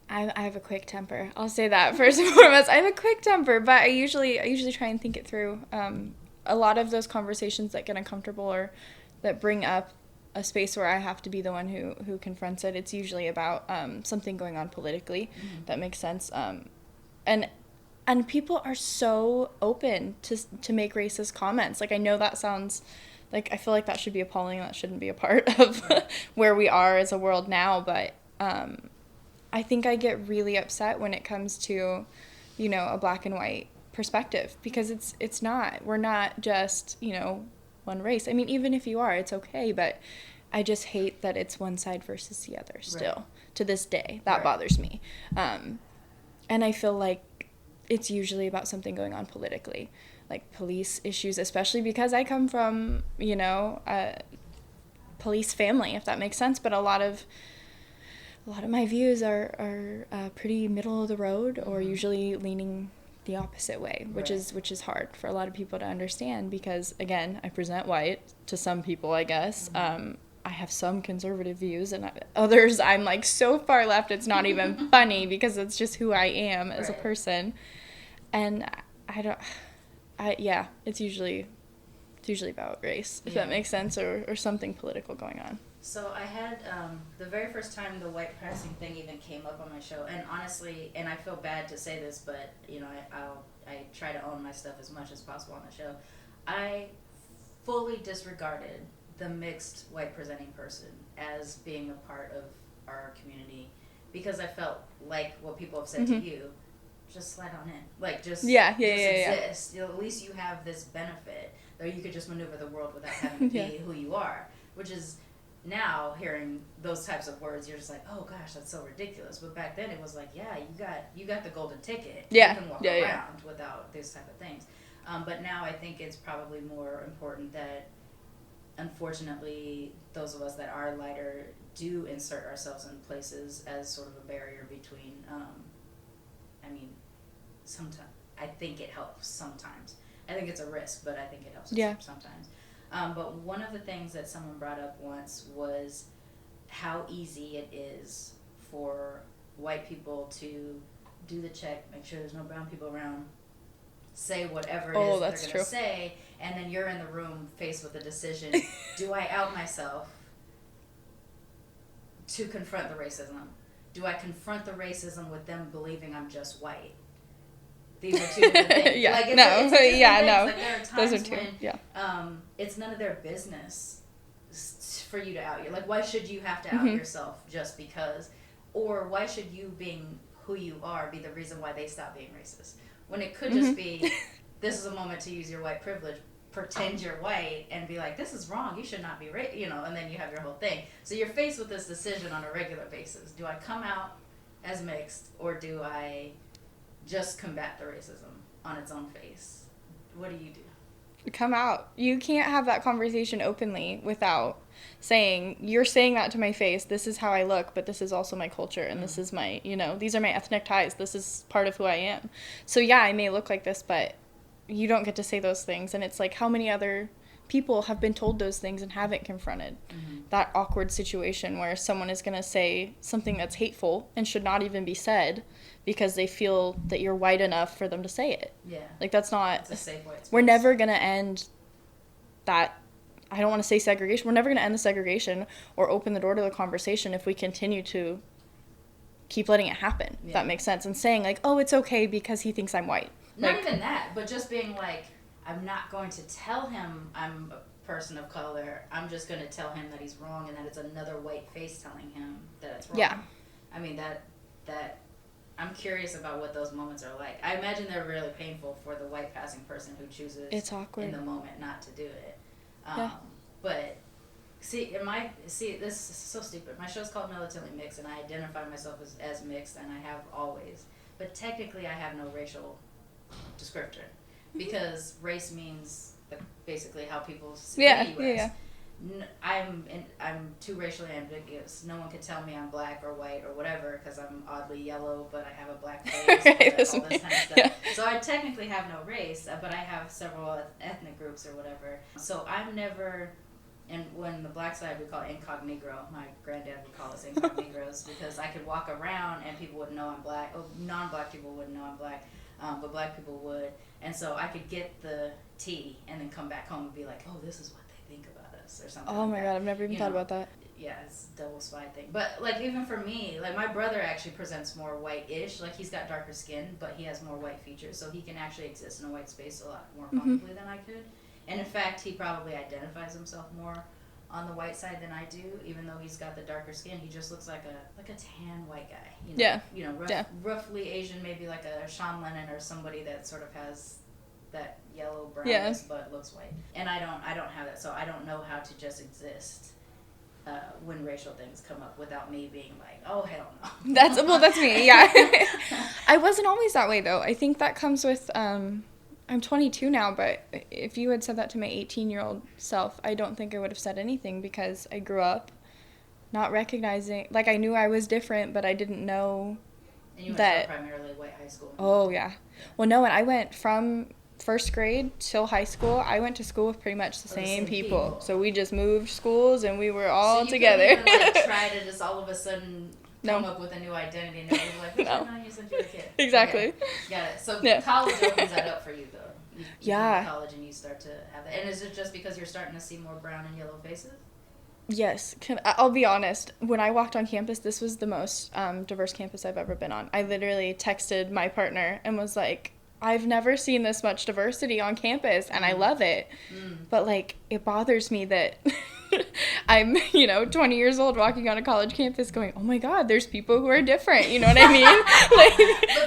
Speaker 4: I have a quick temper. I'll say that first and foremost. I have a quick temper, but I usually try and think it through. A lot of those conversations that get uncomfortable or that bring up a space where I have to be the one who confronts it, it's usually about something going on politically. That makes sense. And people are so open to make racist comments. Like, I know that sounds like, I feel like that should be appalling. That shouldn't be a part of where we are as a world now. But I think I get really upset when it comes to, a black and white perspective, because it's not. We're not just, one race. I mean, even if you are, it's okay, but I just hate that it's one side versus the other still, to this day. That bothers me. And I feel like it's usually about something going on politically. like police issues, especially because I come from, you know, a police family, if that makes sense. But a lot of my views are pretty middle of the road, or usually leaning the opposite way, which is hard for a lot of people to understand, because again, I present white to some people, I guess. I have some conservative views, and others I'm like so far left it's not even funny, because it's just who I am as a person. And it's usually about race, if that makes sense, or something political going on.
Speaker 3: So I had the very first time the white passing thing even came up on my show, and honestly, and I feel bad to say this, but you know, I try to own my stuff as much as possible on the show. I fully disregarded the mixed white presenting person as being a part of our community, because I felt like what people have said to you, just slide on in, like just exist. You know, at least you have this benefit, though you could just maneuver the world without having to be who you are, which is. Now, hearing those types of words, you're just like, oh gosh, that's so ridiculous. But back then, it was like, yeah, you got the golden ticket.
Speaker 4: Yeah.
Speaker 3: You can walk around without these type of things. But now I think it's probably more important that, unfortunately, those of us that are lighter do insert ourselves in places as sort of a barrier between, sometimes, I think it helps sometimes. I think it's a risk, but I think it helps sometimes. But one of the things that someone brought up once was how easy it is for white people to do the check, make sure there's no brown people around, say whatever it is that they're going to say, and then you're in the room faced with the decision, do I out myself to confront the racism? Do I confront the racism with them believing I'm just white? These are two different things. Like, it's like, there are times those are two. When it's none of their business for you to out you. Like, why should you have to out yourself just because? Or why should you being who you are be the reason why they stop being racist? When it could just be, this is a moment to use your white privilege, pretend you're white, and be like, this is wrong, you should not be and then you have your whole thing. So you're faced with this decision on a regular basis. Do I come out as mixed, or do I just combat the racism on its own face? What do you do?
Speaker 4: Come out. You can't have that conversation openly without saying, you're saying that to my face, this is how I look, but this is also my culture, and this is my, these are my ethnic ties, this is part of who I am. So yeah, I may look like this, but you don't get to say those things. And it's like, how many other people have been told those things and haven't confronted that awkward situation where someone is going to say something that's hateful and should not even be said because they feel that you're white enough for them to say it. Yeah. Like, that's not... It's a safe white space. We're never going to end that... I don't want to say segregation. We're never going to end the segregation or open the door to the conversation if we continue to keep letting it happen, if that makes sense. And saying, like, oh, it's okay because he thinks I'm white.
Speaker 3: Not even that, but just being like, I'm not going to tell him I'm a person of color. I'm just going to tell him that he's wrong, and that it's another white face telling him that it's wrong. Yeah. I mean, that I'm curious about what those moments are like. I imagine they're really painful for the white passing person who chooses
Speaker 4: it's awkward.
Speaker 3: In the moment not to do it. But this is so stupid. My show's called Militantly Mixed, and I identify myself as mixed, and I have always. But technically, I have no racial descriptor, because race means basically how people see the U.S. I'm too racially ambiguous. No one can tell me I'm black or white or whatever, because I'm oddly yellow, but I have a black face, all this kind of stuff. Yeah. So I technically have no race, but I have several ethnic groups or whatever. So I'm never, and when the black side, we call it incognito. My granddad would call us incognegros, because I could walk around and people wouldn't know I'm black. Oh, non-black people wouldn't know I'm black, but black people would. And so I could get the tea and then come back home and be like, oh, this is what they think about us, or something.
Speaker 4: Oh my God, I've never even thought about that.
Speaker 3: Yeah, it's a double spy thing. But like, even for me, like, my brother actually presents more white-ish. Like, he's got darker skin, but he has more white features, so he can actually exist in a white space a lot more comfortably than I could. And in fact, he probably identifies himself more on the white side than I do, even though he's got the darker skin. He just looks like a tan white guy. Roughly Asian, maybe like a Sean Lennon or somebody that sort of has that yellow brownness but looks white. And I don't have that, so I don't know how to just exist when racial things come up without me being like, oh, hell no.
Speaker 4: That's me, yeah. I wasn't always that way, though. I think that comes with I'm 22 now, but if you had said that to my 18-year-old self, I don't think I would have said anything because I grew up not recognizing, like, I knew I was different, but I didn't know
Speaker 3: And you went
Speaker 4: that.
Speaker 3: to a primarily white high school.
Speaker 4: Oh, yeah. Well, no, and I went from first grade till high school. I went to school with pretty much the same people. So we just moved schools and we were all together.
Speaker 3: So you couldn't even, like, try to just all of a sudden come up with a new identity and everyone's like, what's going on? You said you're a kid.
Speaker 4: Exactly.
Speaker 3: Okay. Got it. So
Speaker 4: Yeah.
Speaker 3: college opens that up for you, though. You
Speaker 4: Yeah.
Speaker 3: go to college and you start to have that. And is it just because you're starting to see more brown and yellow faces?
Speaker 4: Yes. I'll be honest. When I walked on campus, this was the most diverse campus I've ever been on. I literally texted my partner and was like, I've never seen this much diversity on campus, and I love it. But, like, it bothers me that I'm, 20 years old walking on a college campus going, oh, my God, there's people who are different. You know what I mean?
Speaker 3: But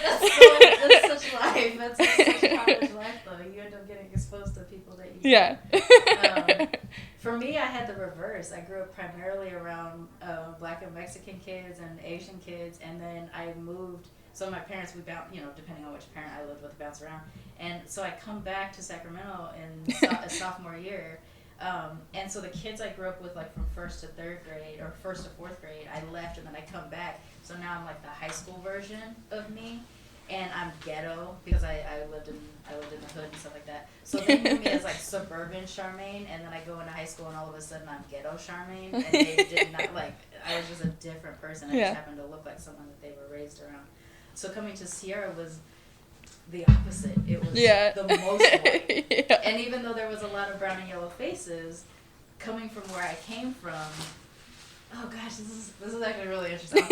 Speaker 3: that's such life. That's such college life, though. You end up getting exposed to people that you
Speaker 4: Yeah.
Speaker 3: For me, I had the reverse. I grew up primarily around Black and Mexican kids and Asian kids, and then I moved. So my parents would bounce, depending on which parent I lived with, bounce around. And so I come back to Sacramento in sophomore year. And so the kids I grew up with, like, from first to third grade or first to fourth grade, I left and then I come back. So now I'm like the high school version of me. And I'm ghetto because I lived in the hood and stuff like that. So they knew me as, like, suburban Charmaine, and then I go into high school and all of a sudden I'm ghetto Charmaine, and they did not, like, I was just a different person. I just happened to look like someone that they were raised around. So coming to Sierra was the opposite. It was the most white. Yeah. And even though there was a lot of brown and yellow faces, coming from where I came from, oh gosh, this is actually really interesting. I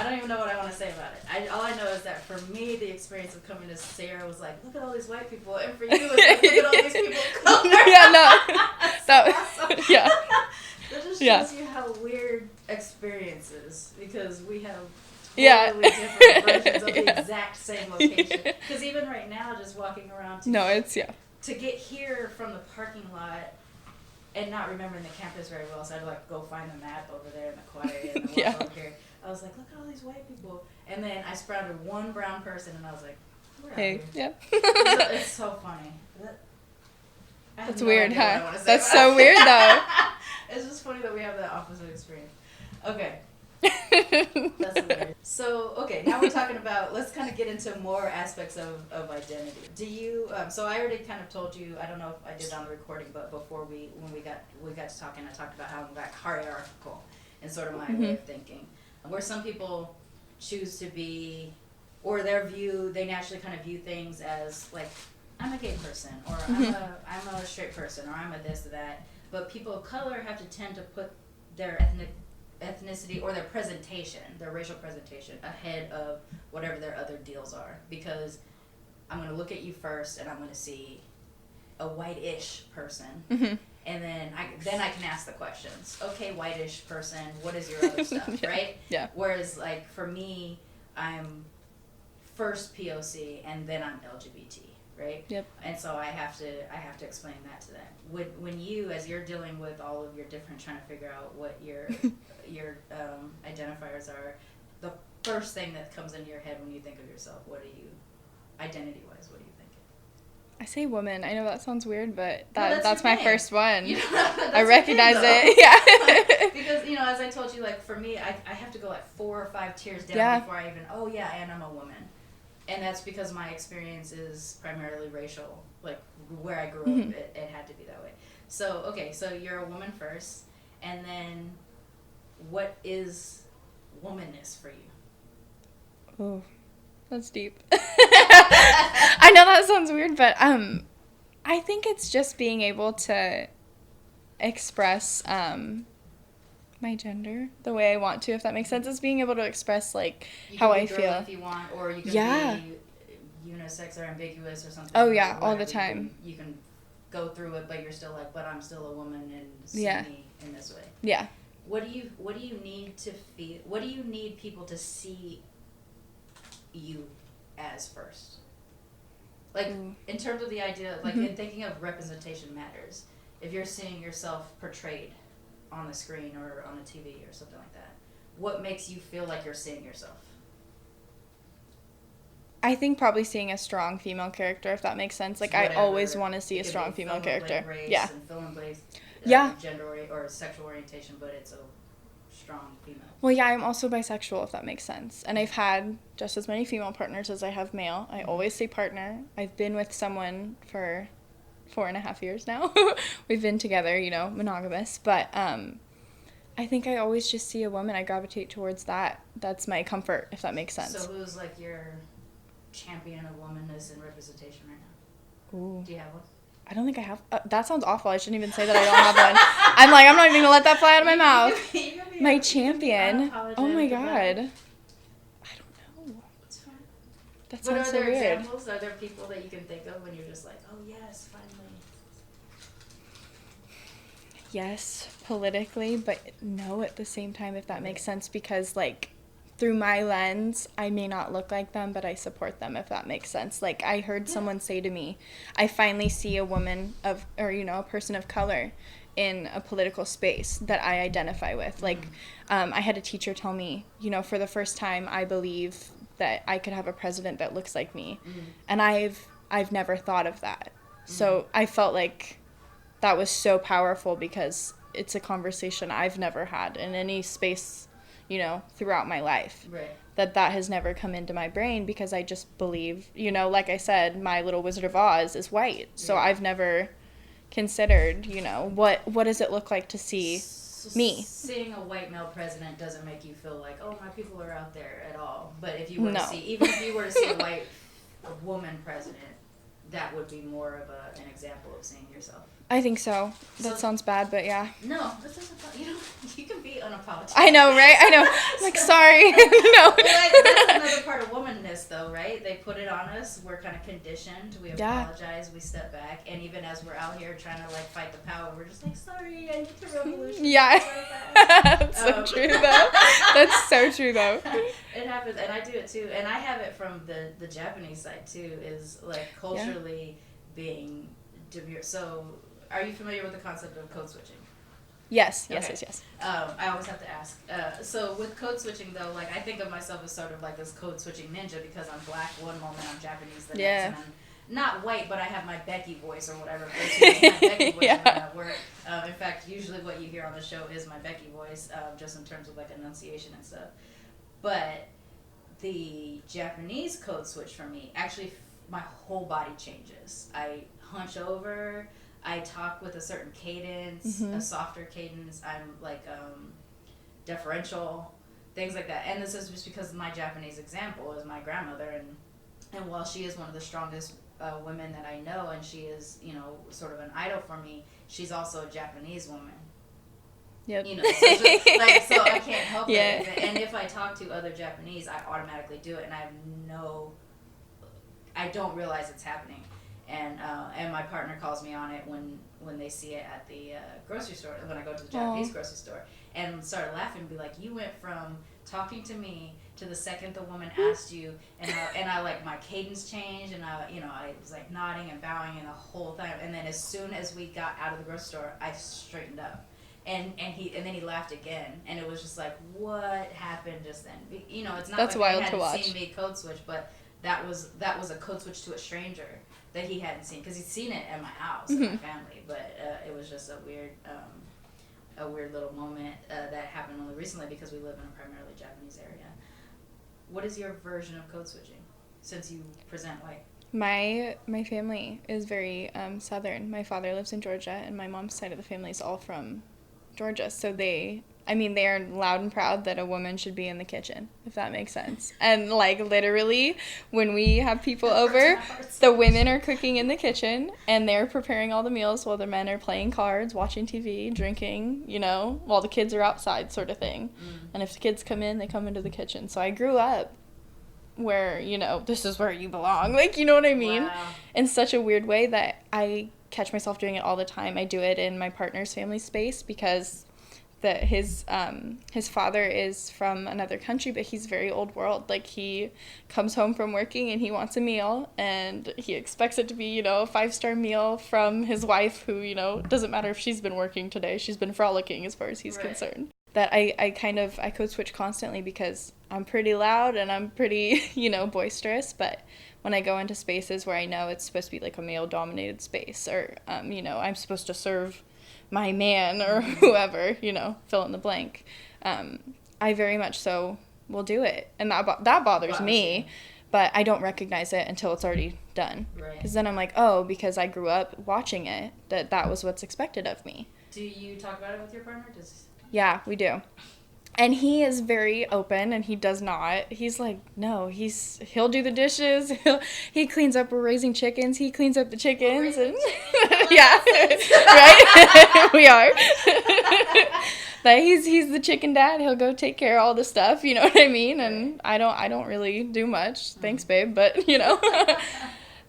Speaker 3: don't even know what I want to say about it. All I know is that for me, the experience of coming to Sierra was like, look at all these white people, and for you, it's like, look at all these people of color. Awesome.
Speaker 4: Yeah.
Speaker 3: That just shows you how weird experience is, because we have totally different versions of the exact same location. Because even right now, just walking around to get here from the parking lot and not remembering the campus very well, so I'd like go find the map over there in the quiet and then walk over here. I was like, look at all these white people. And then I sprouted one brown person and I was like, where are we? It's so funny.
Speaker 4: That's weird, huh? That's so weird, though.
Speaker 3: It's just funny that we have that opposite experience. Okay. That's hilarious. So, okay, now we're talking about, let's kind of get into more aspects of identity. Do you, so I already kind of told you, I don't know if I did on the recording, but before when we got to talking, I talked about how I'm like hierarchical and sort of my way of thinking. Where some people choose to be, or they naturally kind of view things as like, I'm a gay person, or I'm a straight person, or I'm a this or that. But people of color have to tend to put their ethnicity or their presentation, their racial presentation, ahead of whatever their other deals are. Because I'm going to look at you first, and I'm going to see a white-ish person, and then I can ask the questions. Okay, white-ish person, what is your other stuff, right? Yeah. Whereas, like, for me, I'm first POC, and then I'm LGBT. Right? Yep. And so I have to explain that to them. When you, as you're dealing with all of your different, trying to figure out what your identifiers are, the first thing that comes into your head when you think of yourself, identity-wise, what do you think?
Speaker 4: I say woman. I know that sounds weird, but that's my first one.
Speaker 3: I
Speaker 4: recognize it. Yeah.
Speaker 3: Because, as I told you, like, for me, I have to go like 4 or 5 tiers down before I even, and I'm a woman. And that's because my experience is primarily racial. Like, where I grew up, it had to be that way. So, okay, so you're a woman first. And then, what is womanness for you?
Speaker 4: Oh, that's deep. I know that sounds weird, but I think it's just being able to express my gender the way I want to, if that makes sense. It's being able to express, like, how I feel.
Speaker 3: If you want, or you can be unisex or ambiguous or something.
Speaker 4: Oh, yeah, all the time.
Speaker 3: You can go through it, but you're still like, but I'm still a woman and see me in this way. Yeah. What do you need to feel? What do you need people to see you as first? Like, in terms of the idea, like, in thinking of representation matters. If you're seeing yourself portrayed on the screen or on a TV or something like that, what makes you feel like you're seeing yourself?
Speaker 4: I think probably seeing a strong female character, if that makes sense. Like,
Speaker 3: Whatever.
Speaker 4: I always want to see a strong female character. Yeah.
Speaker 3: Gender or sexual orientation, but it's a strong female.
Speaker 4: Well, yeah, I'm also bisexual, if that makes sense. And I've had just as many female partners as I have male. I always say partner. I've been with someone for 4.5 years now. We've been together, monogamous. But I think I always just see a woman. I gravitate towards that. That's my comfort, if that makes sense.
Speaker 3: So who's like your champion of womanness and representation right now?
Speaker 4: Ooh.
Speaker 3: Do you have one?
Speaker 4: I don't think I have. That sounds awful. I shouldn't even say that I don't have one. I'm like, I'm not even going to let that fly out of my mouth. My champion. Oh, my God. I don't know.
Speaker 3: It's fine.
Speaker 4: That sounds so weird.
Speaker 3: Are there examples? Are there people that you can think of when you're just like, oh, yes, finally?
Speaker 4: Yes, politically, but no at the same time, if that makes sense, because, like, through my lens, I may not look like them, but I support them, if that makes sense. Like, I heard someone say to me, I finally see a woman a person of color in a political space that I identify with. Like, I had a teacher tell me, for the first time, I believe that I could have a president that looks like me. And I've never thought of that. So I felt like that was so powerful because it's a conversation I've never had in any space, throughout my life.
Speaker 3: Right.
Speaker 4: That has never come into my brain because I just believe, like I said, my little Wizard of Oz is white. So I've never considered, what does it look like to see me?
Speaker 3: Seeing a white male president doesn't make you feel like, oh, my people are out there at all. But if you were to see, even if you were to see a white woman president, that would be more of an example of seeing yourself.
Speaker 4: I think so. That sounds bad, but yeah.
Speaker 3: No, this isn't. You can be unapologetic.
Speaker 4: I know, right? I know. I'm like, sorry.
Speaker 3: No. Well, that's another part of womanness, though, right? They put it on us. We're kind of conditioned. We apologize. We step back. And even as we're out here trying to, like, fight the power, we're just like, sorry, I need to revolution.
Speaker 4: Yeah. That's so true, though. That's so true, though.
Speaker 3: It happens, and I do it, too. And I have it from the Japanese side, too, is, like, culturally being demure. So, are you familiar with the concept of code switching?
Speaker 4: Yes.
Speaker 3: I always have to ask. So with code switching, though, like, I think of myself as sort of like this code switching ninja because I'm black one moment, I'm Japanese the next, and I'm not white, but I have my Becky voice or whatever. My Becky voice when I'm at work. In fact, usually what you hear on the show is my Becky voice, just in terms of like enunciation and stuff. But the Japanese code switch for me, actually, my whole body changes. I hunch over. I talk with a certain cadence, a softer cadence. I'm like deferential, things like that. And this is just because my Japanese example is my grandmother, and while she is one of the strongest women that I know, and she is, sort of an idol for me, she's also a Japanese woman.
Speaker 4: Yep.
Speaker 3: So I can't help it. And if I talk to other Japanese, I automatically do it, and I don't realize it's happening. And my partner calls me on it when they see it at the grocery store, when I go to the Japanese grocery store, and started laughing and be like, you went from talking to me to the second the woman asked you, and I like, my cadence changed, and I was like nodding and bowing and the whole time, and then as soon as we got out of the grocery store, I straightened up. And then he laughed again, and it was just like, what happened just then? It's not
Speaker 4: That's
Speaker 3: like
Speaker 4: wild
Speaker 3: he hadn't
Speaker 4: to watch.
Speaker 3: seen me code switch, but that was a code switch to a stranger that he hadn't seen, because he'd seen it at my house, in my family, but it was just a weird little moment that happened only recently because we live in a primarily Japanese area. What is your version of code switching, since you present white?
Speaker 4: My family is very Southern. My father lives in Georgia, and my mom's side of the family is all from Georgia, so they are loud and proud that a woman should be in the kitchen, if that makes sense. And, like, literally, when we have people over, the women are cooking in the kitchen, and they're preparing all the meals while the men are playing cards, watching TV, drinking, while the kids are outside, sort of thing. And if the kids come in, they come into the kitchen. So I grew up where, this is where you belong. Like, you know what I mean?
Speaker 3: Wow.
Speaker 4: In such a weird way that I catch myself doing it all the time. I do it in my partner's family space because his father is from another country, but he's very old world. Like, he comes home from working and he wants a meal, and he expects it to be, a 5-star meal from his wife, who, doesn't matter if she's been working today, she's been frolicking as far as he's concerned. that I code switch constantly because I'm pretty loud and I'm pretty, boisterous, but when I go into spaces where I know it's supposed to be like a male dominated space, or I'm supposed to serve my man or whoever, fill in the blank, I very much so will do it, and that bothers me, but I don't recognize it until it's already done, because then I'm like, oh, because I grew up watching it, that was what's expected of me.
Speaker 3: Do you talk about it with your partner?
Speaker 4: Yeah, we do. And he is very open, and he does not. He's like, no, he'll do the dishes. He cleans up. We're raising chickens. He cleans up the chickens. And yeah, right? We are. But he's the chicken dad. He'll go take care of all the stuff. You know what I mean? And I don't really do much. Thanks, babe. But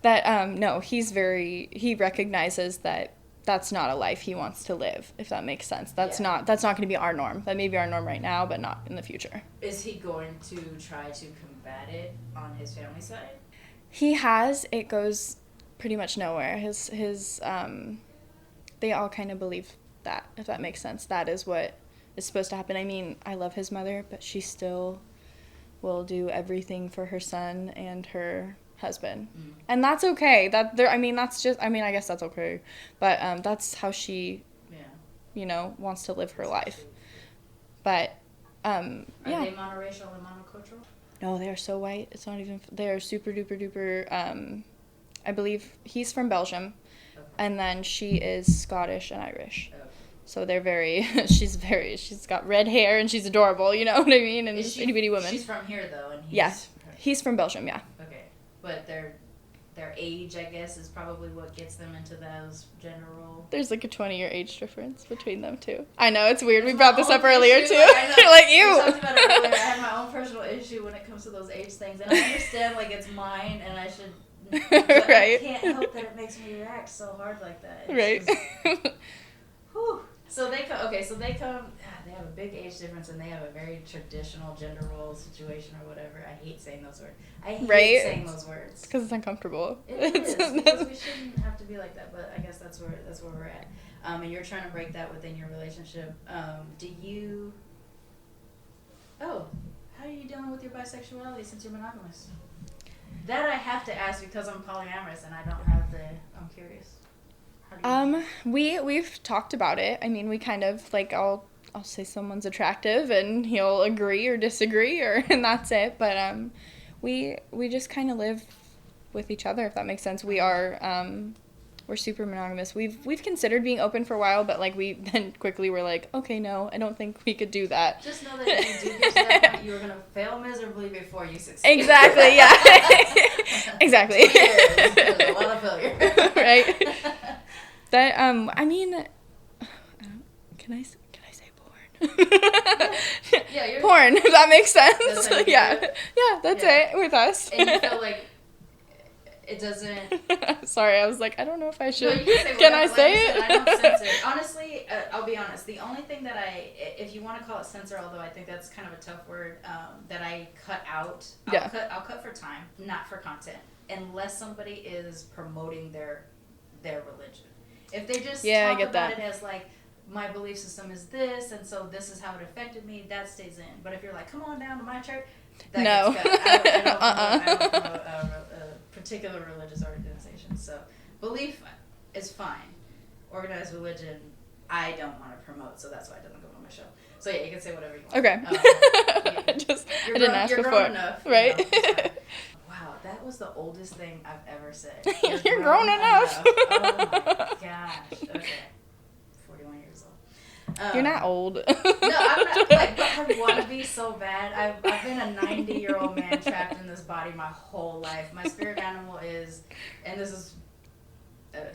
Speaker 4: that no, he recognizes that that's not a life he wants to live, if that makes sense. That's not going to be our norm. That may be our norm right now, but not in the future.
Speaker 3: Is he going to try to combat it on his family side?
Speaker 4: He has. It goes pretty much nowhere. His they all kind of believe that, if that makes sense. That is what is supposed to happen. I mean, I love his mother, but she still will do everything for her son and her husband, and that's okay. I guess that's okay, but that's how she wants to live her life. But
Speaker 3: Are they monoracial and monocultural?
Speaker 4: No, they are so white, it's not even. They're super duper duper. I believe he's from Belgium, and then she is Scottish and Irish. So they're she's got red hair and she's adorable, you know what I mean, and just itty bitty woman.
Speaker 3: She's from here though, and
Speaker 4: he's from Belgium, yeah.
Speaker 3: Okay. But their age, I guess, is probably what gets them into those gender roles.
Speaker 4: There's like a 20-year age difference between them two. I know, it's weird. We brought this up earlier too. Like you.
Speaker 3: We talked about it earlier. I have my own personal issue when it comes to those age things, and I understand like it's mine, and I should. But right. I can't help that it makes me react so hard like that. It's
Speaker 4: right.
Speaker 3: Whew. So they come. They have a big age difference, and they have a very traditional gender role situation or whatever. I hate saying those words. Saying those words
Speaker 4: because it's uncomfortable.
Speaker 3: It is because we shouldn't have to be like that. But I guess that's where we're at. And you're trying to break that within your relationship. How are you dealing with your bisexuality since you're monogamous? That I have to ask because I'm polyamorous and I don't have I'm curious.
Speaker 4: We've talked about it. I mean, we kind of like I'll say someone's attractive and he'll agree or disagree and that's it. But we just kind of live with each other, if that makes sense. We are we're super monogamous. We've considered being open for a while, but like we then quickly were like, okay, no, I don't think we could do that.
Speaker 3: Just know that if you do get to that point, you were gonna fail miserably before you succeed.
Speaker 4: Exactly. Yeah. Exactly.
Speaker 3: There's a lot of failure.
Speaker 4: Right. That I mean, can I say porn?
Speaker 3: Yeah,
Speaker 4: porn. If that makes sense.
Speaker 3: That's
Speaker 4: yeah, that's it with us.
Speaker 3: And you feel like it doesn't.
Speaker 4: Sorry, I was like, I don't know if I should.
Speaker 3: No, you can say
Speaker 4: can I say it?
Speaker 3: I don't censor. Honestly, I'll be honest. The only thing that if you want to call it censor, although I think that's kind of a tough word, that I cut out. I'll cut for time, not for content, unless somebody is promoting their religion. If they just talk about it as like, my belief system is this, and so this is how it affected me, that stays in. But if you're like, come on down to my church, that gets cut. I don't promote a particular religious organization. So belief is fine. Organized religion, I don't want to promote, so that's why it doesn't go on my show. So yeah, you can say whatever you want.
Speaker 4: Okay. I didn't ask
Speaker 3: you're
Speaker 4: before.
Speaker 3: Grown enough,
Speaker 4: right?
Speaker 3: Wow, that was the oldest thing I've ever said.
Speaker 4: You're grown enough.
Speaker 3: Oh my gosh. Okay. 41 years old.
Speaker 4: You're not old.
Speaker 3: No, I'm not. Like, but I want to be so bad. I've been a 90-year-old man trapped in this body my whole life. My spirit animal is, and this is,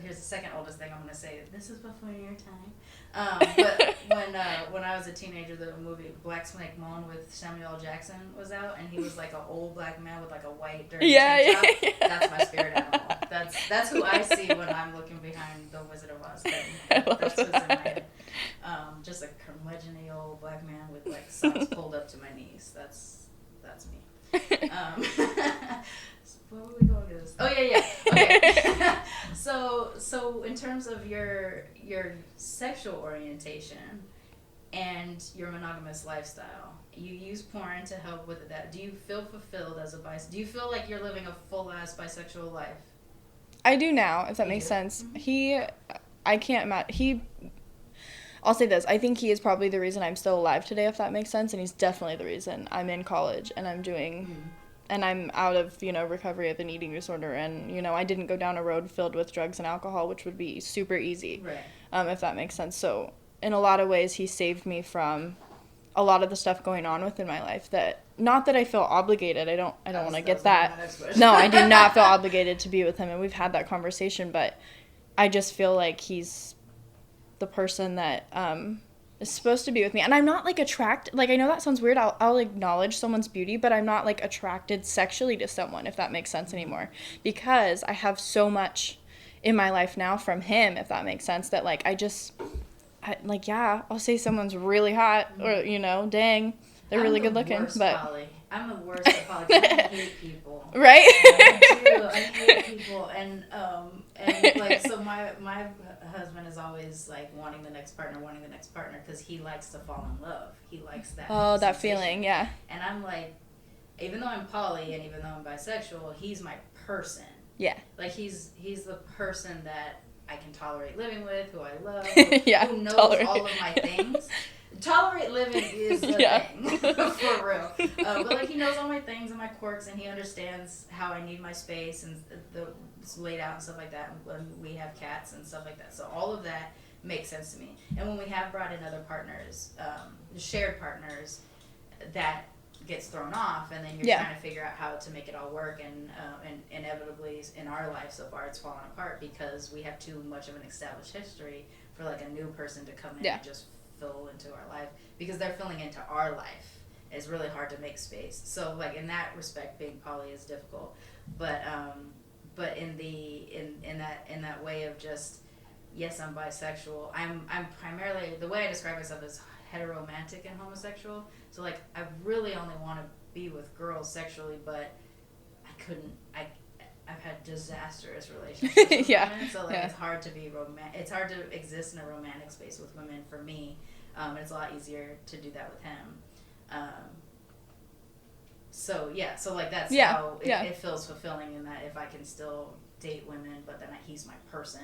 Speaker 3: here's the second oldest thing I'm going to say. This is before your time. But when I was a teenager, the movie Black Snake Moan with Samuel L. Jackson was out, and he was like an old black man with like a white dirty tank top. Yeah. That's my spirit animal. That's who I see when I'm looking behind the Wizard of Oz thing. That's who's in my head. Just a curmudgeon-y old black man with like socks pulled up to my knees. That's me. Where were we going with this? Oh yeah. Okay. So in terms of your sexual orientation, and your monogamous lifestyle. You use porn to help with that. Do you feel fulfilled as a do you feel like you're living a full-ass bisexual life?
Speaker 4: I do now, if that makes sense. I can't imagine, I'll say this, I think he is probably the reason I'm still alive today, if that makes sense, and he's definitely the reason I'm in college, and I'm doing, and I'm out of, recovery of an eating disorder, and, I didn't go down a road filled with drugs and alcohol, which would be super easy, if that makes sense. So, in a lot of ways, he saved me from a lot of the stuff going on within my life that, not that I feel obligated, I don't want to get that. No, I do not feel obligated to be with him, and we've had that conversation, but I just feel like he's the person that is supposed to be with me. And I'm not, attracted, I know that sounds weird, I'll acknowledge someone's beauty, but I'm not, attracted sexually to someone, if that makes sense anymore, because I have so much in my life now from him, if that makes sense, that, I'll say someone's really hot, or, dang, they're really good looking, but...
Speaker 3: I'm the worst at poly. I hate people.
Speaker 4: Right?
Speaker 3: I hate people, and so my husband is always, wanting the next partner, because he likes to fall in love. He likes that.
Speaker 4: Oh, that feeling, yeah.
Speaker 3: And I'm even though I'm poly, and even though I'm bisexual, he's my person.
Speaker 4: Yeah.
Speaker 3: He's the person that I can tolerate living with, who I love, who knows all of my things. Tolerate living is a thing, for real. But he knows all my things and my quirks, and he understands how I need my space and it's laid out and stuff like that. When we have cats and stuff like that, so all of that makes sense to me. And when we have brought in other partners, shared partners, that gets thrown off, and then you're trying to figure out how to make it all work, and inevitably in our life so far it's fallen apart because we have too much of an established history for a new person to come in and just fill into our life, because they're filling into our life. It's really hard to make space. So in that respect, being poly is difficult, but in that way of just, yes, I'm bisexual. I'm primarily, the way I describe myself is heteromantic and homosexual. So I really only want to be with girls sexually, but I've had disastrous relationships with women, so it's hard to be it's hard to exist in a romantic space with women for me. It's a lot easier to do that with him. That's how it feels fulfilling, in that if I can still date women, but then he's my person,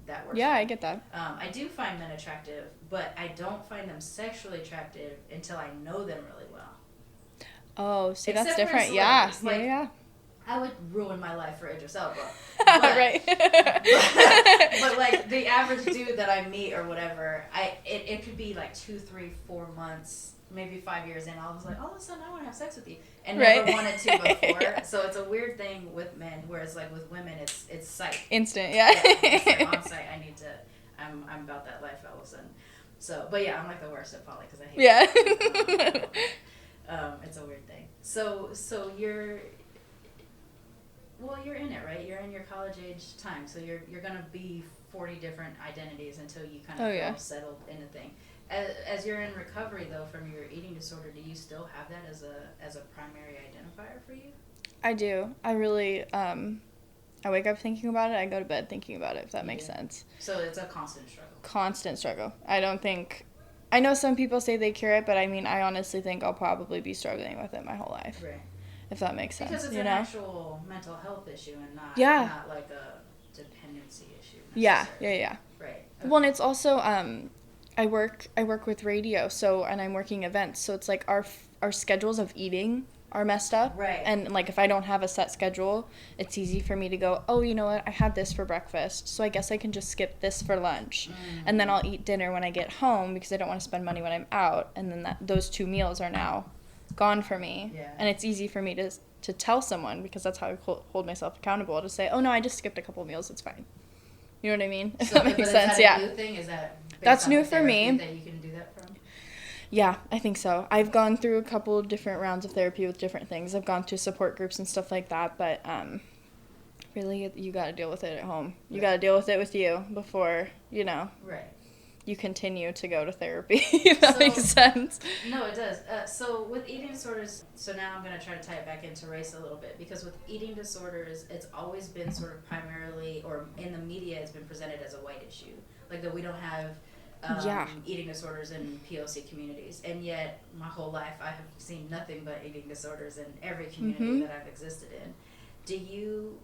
Speaker 3: that works.
Speaker 4: Yeah, I get that.
Speaker 3: I do find men attractive, but I don't find them sexually attractive until I know them really well.
Speaker 4: Oh, see,
Speaker 3: Except
Speaker 4: that's different.
Speaker 3: for
Speaker 4: Yeah.
Speaker 3: yeah. I would ruin my life for Idris Elba.
Speaker 4: But, right.
Speaker 3: but the average dude that I meet or whatever, it could be 2, 3, 4 months, maybe 5 years in. I was all of a sudden I want to have sex with you, and never wanted to before. So it's a weird thing with men, whereas with women it's sight.
Speaker 4: Instant, yeah.
Speaker 3: It's on sight. I need to. I'm about that life all of a sudden. So, but yeah, I'm the worst at poly because I hate it. It's a weird thing. So you're in it, right? You're in your college age time, so you're gonna be 40 different identities until you kind of feel settled in a thing. As you're in recovery though from your eating disorder, do you still have that as a primary identifier for you?
Speaker 4: I do. I really I wake up thinking about it. I go to bed thinking about it. If that makes sense.
Speaker 3: So it's a constant struggle.
Speaker 4: Constant struggle. I know some people say they cure it, but I honestly think I'll probably be struggling with it my whole life.
Speaker 3: Right.
Speaker 4: If that makes sense.
Speaker 3: Because it's an actual mental health issue and not a dependency issue.
Speaker 4: Yeah.
Speaker 3: Right.
Speaker 4: Okay. Well, and it's also I work with radio, and I'm working events, so it's our schedules of eating are messed up.
Speaker 3: Right.
Speaker 4: And if I don't have a set schedule, it's easy for me to go, oh, you know what, I had this for breakfast, so I guess I can just skip this for lunch. And then I'll eat dinner when I get home because I don't want to spend money when I'm out, and then those 2 meals are now gone for me.
Speaker 3: Yeah.
Speaker 4: And it's easy for me to tell someone, because that's how I hold myself accountable, to say, oh no, I just skipped a couple meals, it's fine. You know what I mean? If that makes sense.
Speaker 3: Is that a new thing? Is that
Speaker 4: that's new for me.
Speaker 3: That you can do that from?
Speaker 4: Yeah, I think so. I've gone through a couple of different rounds of therapy with different things. I've gone to support groups and stuff like that, but really, you got to deal with it at home. You got to deal with it with you before,
Speaker 3: Right.
Speaker 4: you continue to go to therapy, if that makes sense.
Speaker 3: No, it does. So with eating disorders, so now I'm going to try to tie it back into race a little bit, because with eating disorders, it's always been sort of primarily, or in the media, it's been presented as a white issue. That we don't have eating disorders in POC communities. And yet, my whole life, I have seen nothing but eating disorders in every community that I've existed in. Do you,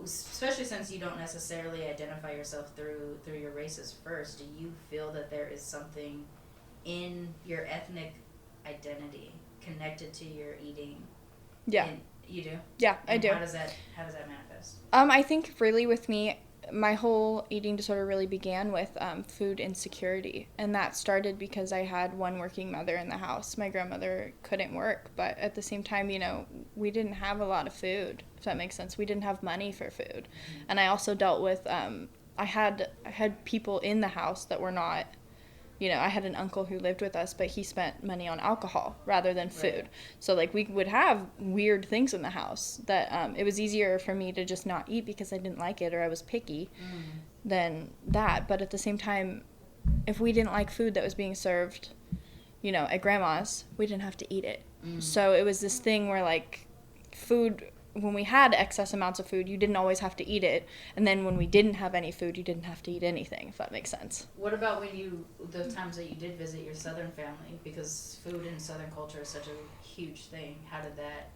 Speaker 3: especially since you don't necessarily identify yourself through your races first, do you feel that there is something in your ethnic identity connected to your eating?
Speaker 4: Yeah.
Speaker 3: You do?
Speaker 4: Yeah,
Speaker 3: and
Speaker 4: I do.
Speaker 3: How does that manifest?
Speaker 4: I think really with me, my whole eating disorder really began with food insecurity. And that started because I had one working mother in the house. My grandmother couldn't work, but at the same time, you know, we didn't have a lot of food, if that makes sense. We didn't have money for food. And I also dealt with, I had people in the house that were not, you know, I had an uncle who lived with us, but he spent money on alcohol rather than food. Right. So, like, we would have weird things in the house that it was easier for me to just not eat because I didn't like it or I was picky than that. But at the same time, if we didn't like food that was being served, you know, at grandma's, we didn't have to eat it. So it was this thing where, like, food, when we had excess amounts of food, you didn't always have to eat it. And then when we didn't have any food, you didn't have to eat anything, if that makes sense.
Speaker 3: What about the times that you did visit your Southern family? Because food in Southern culture is such a huge thing. How did that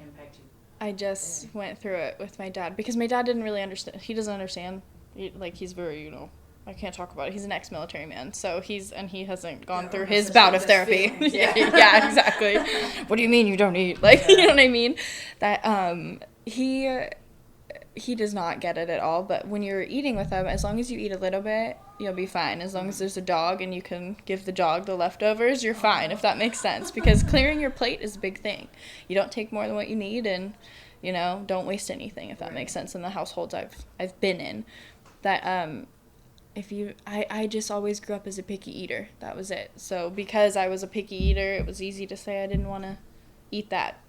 Speaker 3: impact you?
Speaker 4: I just went through it with my dad because my dad didn't really understand. He doesn't understand. He's very, you know, I can't talk about it. He's an ex-military man, so he hasn't gone through his bout of therapy. Yeah, exactly. What do you mean you don't eat? Like, you know what I mean? That he does not get it at all. But when you're eating with him, as long as you eat a little bit, you'll be fine. As long as there's a dog and you can give the dog the leftovers, you're fine. If that makes sense, because clearing your plate is a big thing. You don't take more than what you need, and you know, don't waste anything. If that makes sense in the households I've been in, that I just always grew up as a picky eater. That was it. So because I was a picky eater, it was easy to say I didn't want to eat that.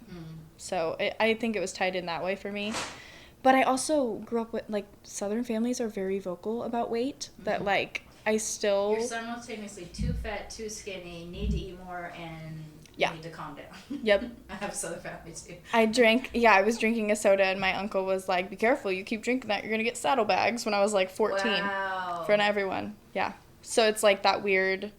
Speaker 4: So I think it was tied in that way for me. But I also grew up with, like, Southern families are very vocal about weight. That, like, I still...
Speaker 3: You're simultaneously too fat, too skinny, need to eat more, and you need to calm down.
Speaker 4: Yep.
Speaker 3: I have Southern family, too.
Speaker 4: I was drinking a soda, and my uncle was like, be careful, you keep drinking that, you're going to get saddlebags, when I was, like, 14.
Speaker 3: Wow.
Speaker 4: In front of everyone. Yeah. So it's, like, that weird...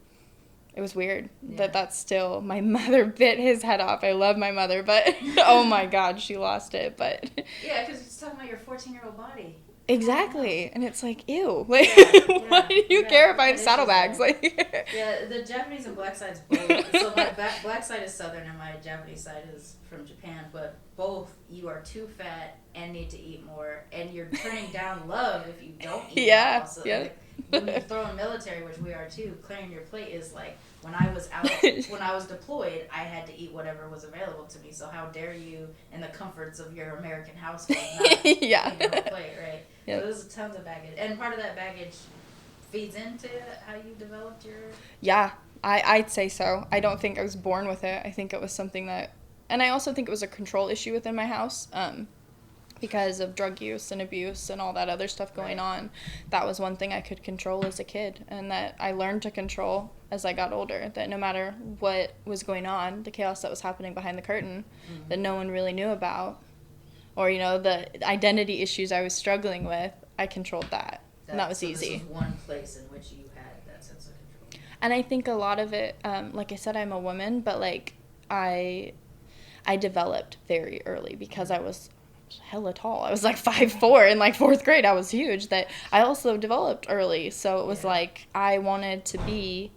Speaker 4: It was weird that's still... My mother bit his head off. I love my mother, but... oh, my God, she lost it, but...
Speaker 3: Yeah, because it's talking about your 14-year-old body.
Speaker 4: Exactly. And it's like, ew. Like, why do you care if I have saddlebags? Like,
Speaker 3: yeah, the Japanese and black sides both. So my black side is Southern and my Japanese side is from Japan. But both, you are too fat and need to eat more. And you're turning down love if you don't eat more. Also. Like, when you throw in military, which we are too, clearing your plate is like, when I was out, when I was deployed, I had to eat whatever was available to me. So how dare you, in the comforts of your American household, not eat your plate, right? Yep. So there's tons of baggage. And part of that baggage feeds into how you developed your... Yeah,
Speaker 4: I'd say so. I don't think I was born with it. I think it was something that... And I also think it was a control issue within my house. Because of drug use and abuse and all that other stuff going on. That was one thing I could control as a kid, and that I learned to control as I got older, that no matter what was going on, the chaos that was happening behind the curtain that no one really knew about, or, you know, the identity issues I was struggling with, I controlled that. And that was easy.
Speaker 3: This was one place in which you had that sense of control.
Speaker 4: And I think a lot of it, like I said, I'm a woman, but, like, I developed very early because I was hella tall. I was like 5'4" in like 4th grade. I was huge. That I also developed early. So it was like I wanted to be,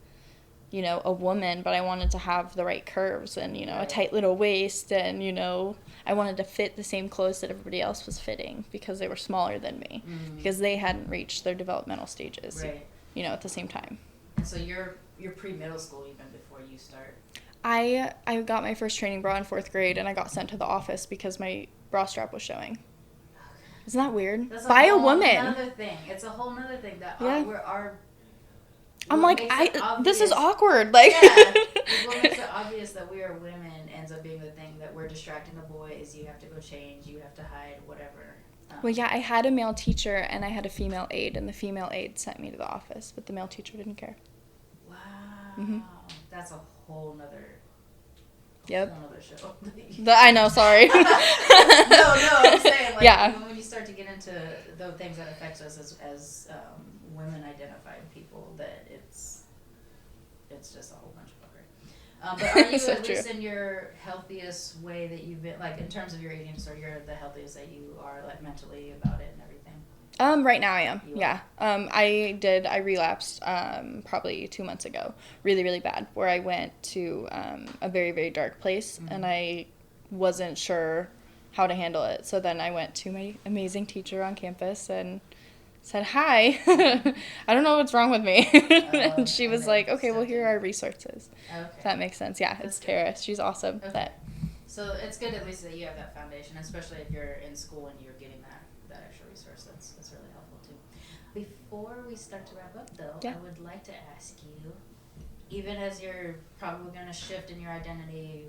Speaker 4: you know, a woman, but I wanted to have the right curves and, you know, a tight little waist, and, you know, I wanted to fit the same clothes that everybody else was fitting because they were smaller than me, because they hadn't reached their developmental stages, you know, at the same time.
Speaker 3: And so you're pre-middle school even before you start.
Speaker 4: I got my first training bra in 4th grade, and I got sent to the office because my bra strap was showing. Isn't that weird? By a woman.
Speaker 3: It's a whole nother thing that
Speaker 4: I'm like, this is awkward. Like,
Speaker 3: what makes it obvious that we are women ends up being the thing that we're distracting the boys. You have to go change. You have to hide. Whatever.
Speaker 4: Well, yeah, I had a male teacher and I had a female aide, and the female aide sent me to the office, but the male teacher didn't care.
Speaker 3: Wow, that's a whole nother.
Speaker 4: Yep.
Speaker 3: Another show.
Speaker 4: I know, sorry.
Speaker 3: No, I'm saying, like,
Speaker 4: Yeah.
Speaker 3: when you start to get into the things that affect us as women identified people, that it's just a whole bunch of fuckery. But are you
Speaker 4: So
Speaker 3: at least
Speaker 4: true.
Speaker 3: in your healthiest way that you've been, like, in terms of your eating disorder, you're the healthiest that you are, like, mentally about it and everything?
Speaker 4: Right now I am.
Speaker 3: You
Speaker 4: Yeah. I relapsed probably 2 months ago, really, really bad, where I went to a very, very dark place, and I wasn't sure how to handle it. So then I went to my amazing teacher on campus and said, hi, I don't know what's wrong with me. And she was like, okay, well, here are resources.
Speaker 3: Okay.
Speaker 4: If that makes sense. Yeah,
Speaker 3: That's
Speaker 4: it's
Speaker 3: good.
Speaker 4: Tara. She's awesome.
Speaker 3: Okay.
Speaker 4: That
Speaker 3: So it's good at least that you have that foundation, especially if you're in school and you're getting that extra resource. That's really helpful too. Before we start to wrap up though,
Speaker 4: Yeah.
Speaker 3: I would like to ask you, even as you're probably going to shift in your identity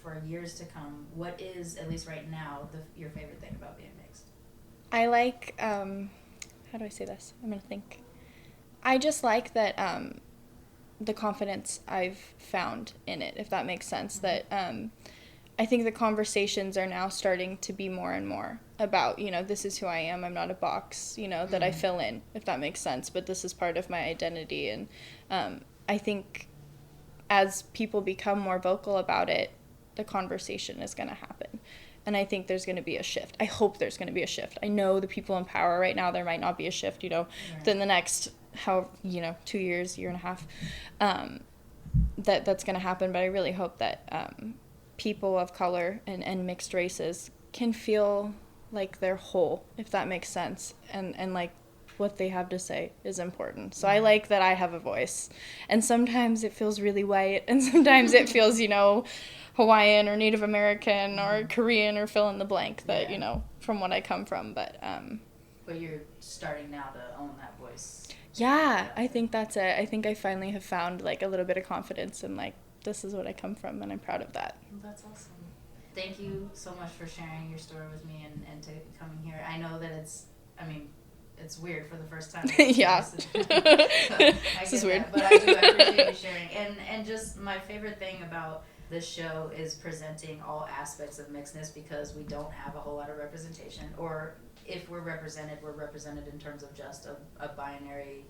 Speaker 3: for years to come, what is, at least right now, your favorite thing about being mixed?
Speaker 4: I like, how do I say this? I'm going to think. I just like that the confidence I've found in it, if that makes sense. That I think the conversations are now starting to be more and more about, this is who I am. I'm not a box, that I fill in, if that makes sense. But this is part of my identity. And I think as people become more vocal about it, the conversation is going to happen. And I think there's going to be a shift. I hope there's going to be a shift. I know the people in power right now, there might not be a shift, within the next, 2 years, year and a half, that's going to happen. But I really hope that people of color and mixed races can feel like they're whole, if that makes sense. And like what they have to say is important. So I like that I have a voice. And sometimes it feels really white, and sometimes it feels, Hawaiian or Native American or Korean or fill in the blank that, from what I come from. But
Speaker 3: you're starting now to own that voice.
Speaker 4: Yeah, I think that's it. I think I finally have found like a little bit of confidence in like, this is what I come from, and I'm proud of that.
Speaker 3: Well, that's awesome. Thank you so much for sharing your story with me and to coming here. I know that it's weird for the first time.
Speaker 4: Yeah.
Speaker 3: So
Speaker 4: This is weird.
Speaker 3: But I appreciate you sharing. And just my favorite thing about this show is presenting all aspects of mixedness, because we don't have a whole lot of representation, or if we're represented in terms of just a binary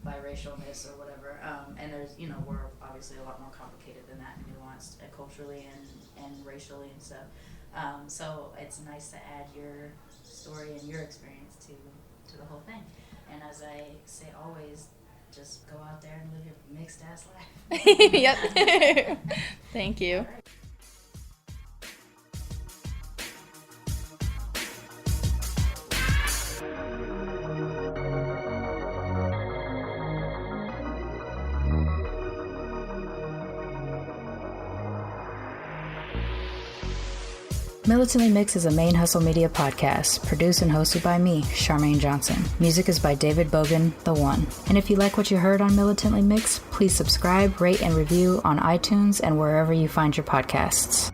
Speaker 3: biracialness or whatever. And there's, we're obviously a lot more complicated than that, and nuanced culturally and racially and stuff. So it's nice to add your story and your experience to the whole thing. And as I say always, just go out there and live your mixed ass life.
Speaker 4: Yep. Thank you.
Speaker 3: All right.
Speaker 1: Militantly Mixed is a ManeHustle Media podcast, produced and hosted by me, Charmaine Johnson. Music is by David Bogan, The One. And if you like what you heard on Militantly Mixed, please subscribe, rate, and review on iTunes and wherever you find your podcasts.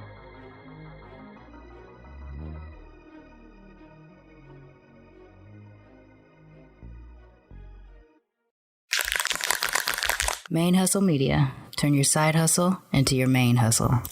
Speaker 1: ManeHustle Media. Turn your side hustle into your main hustle.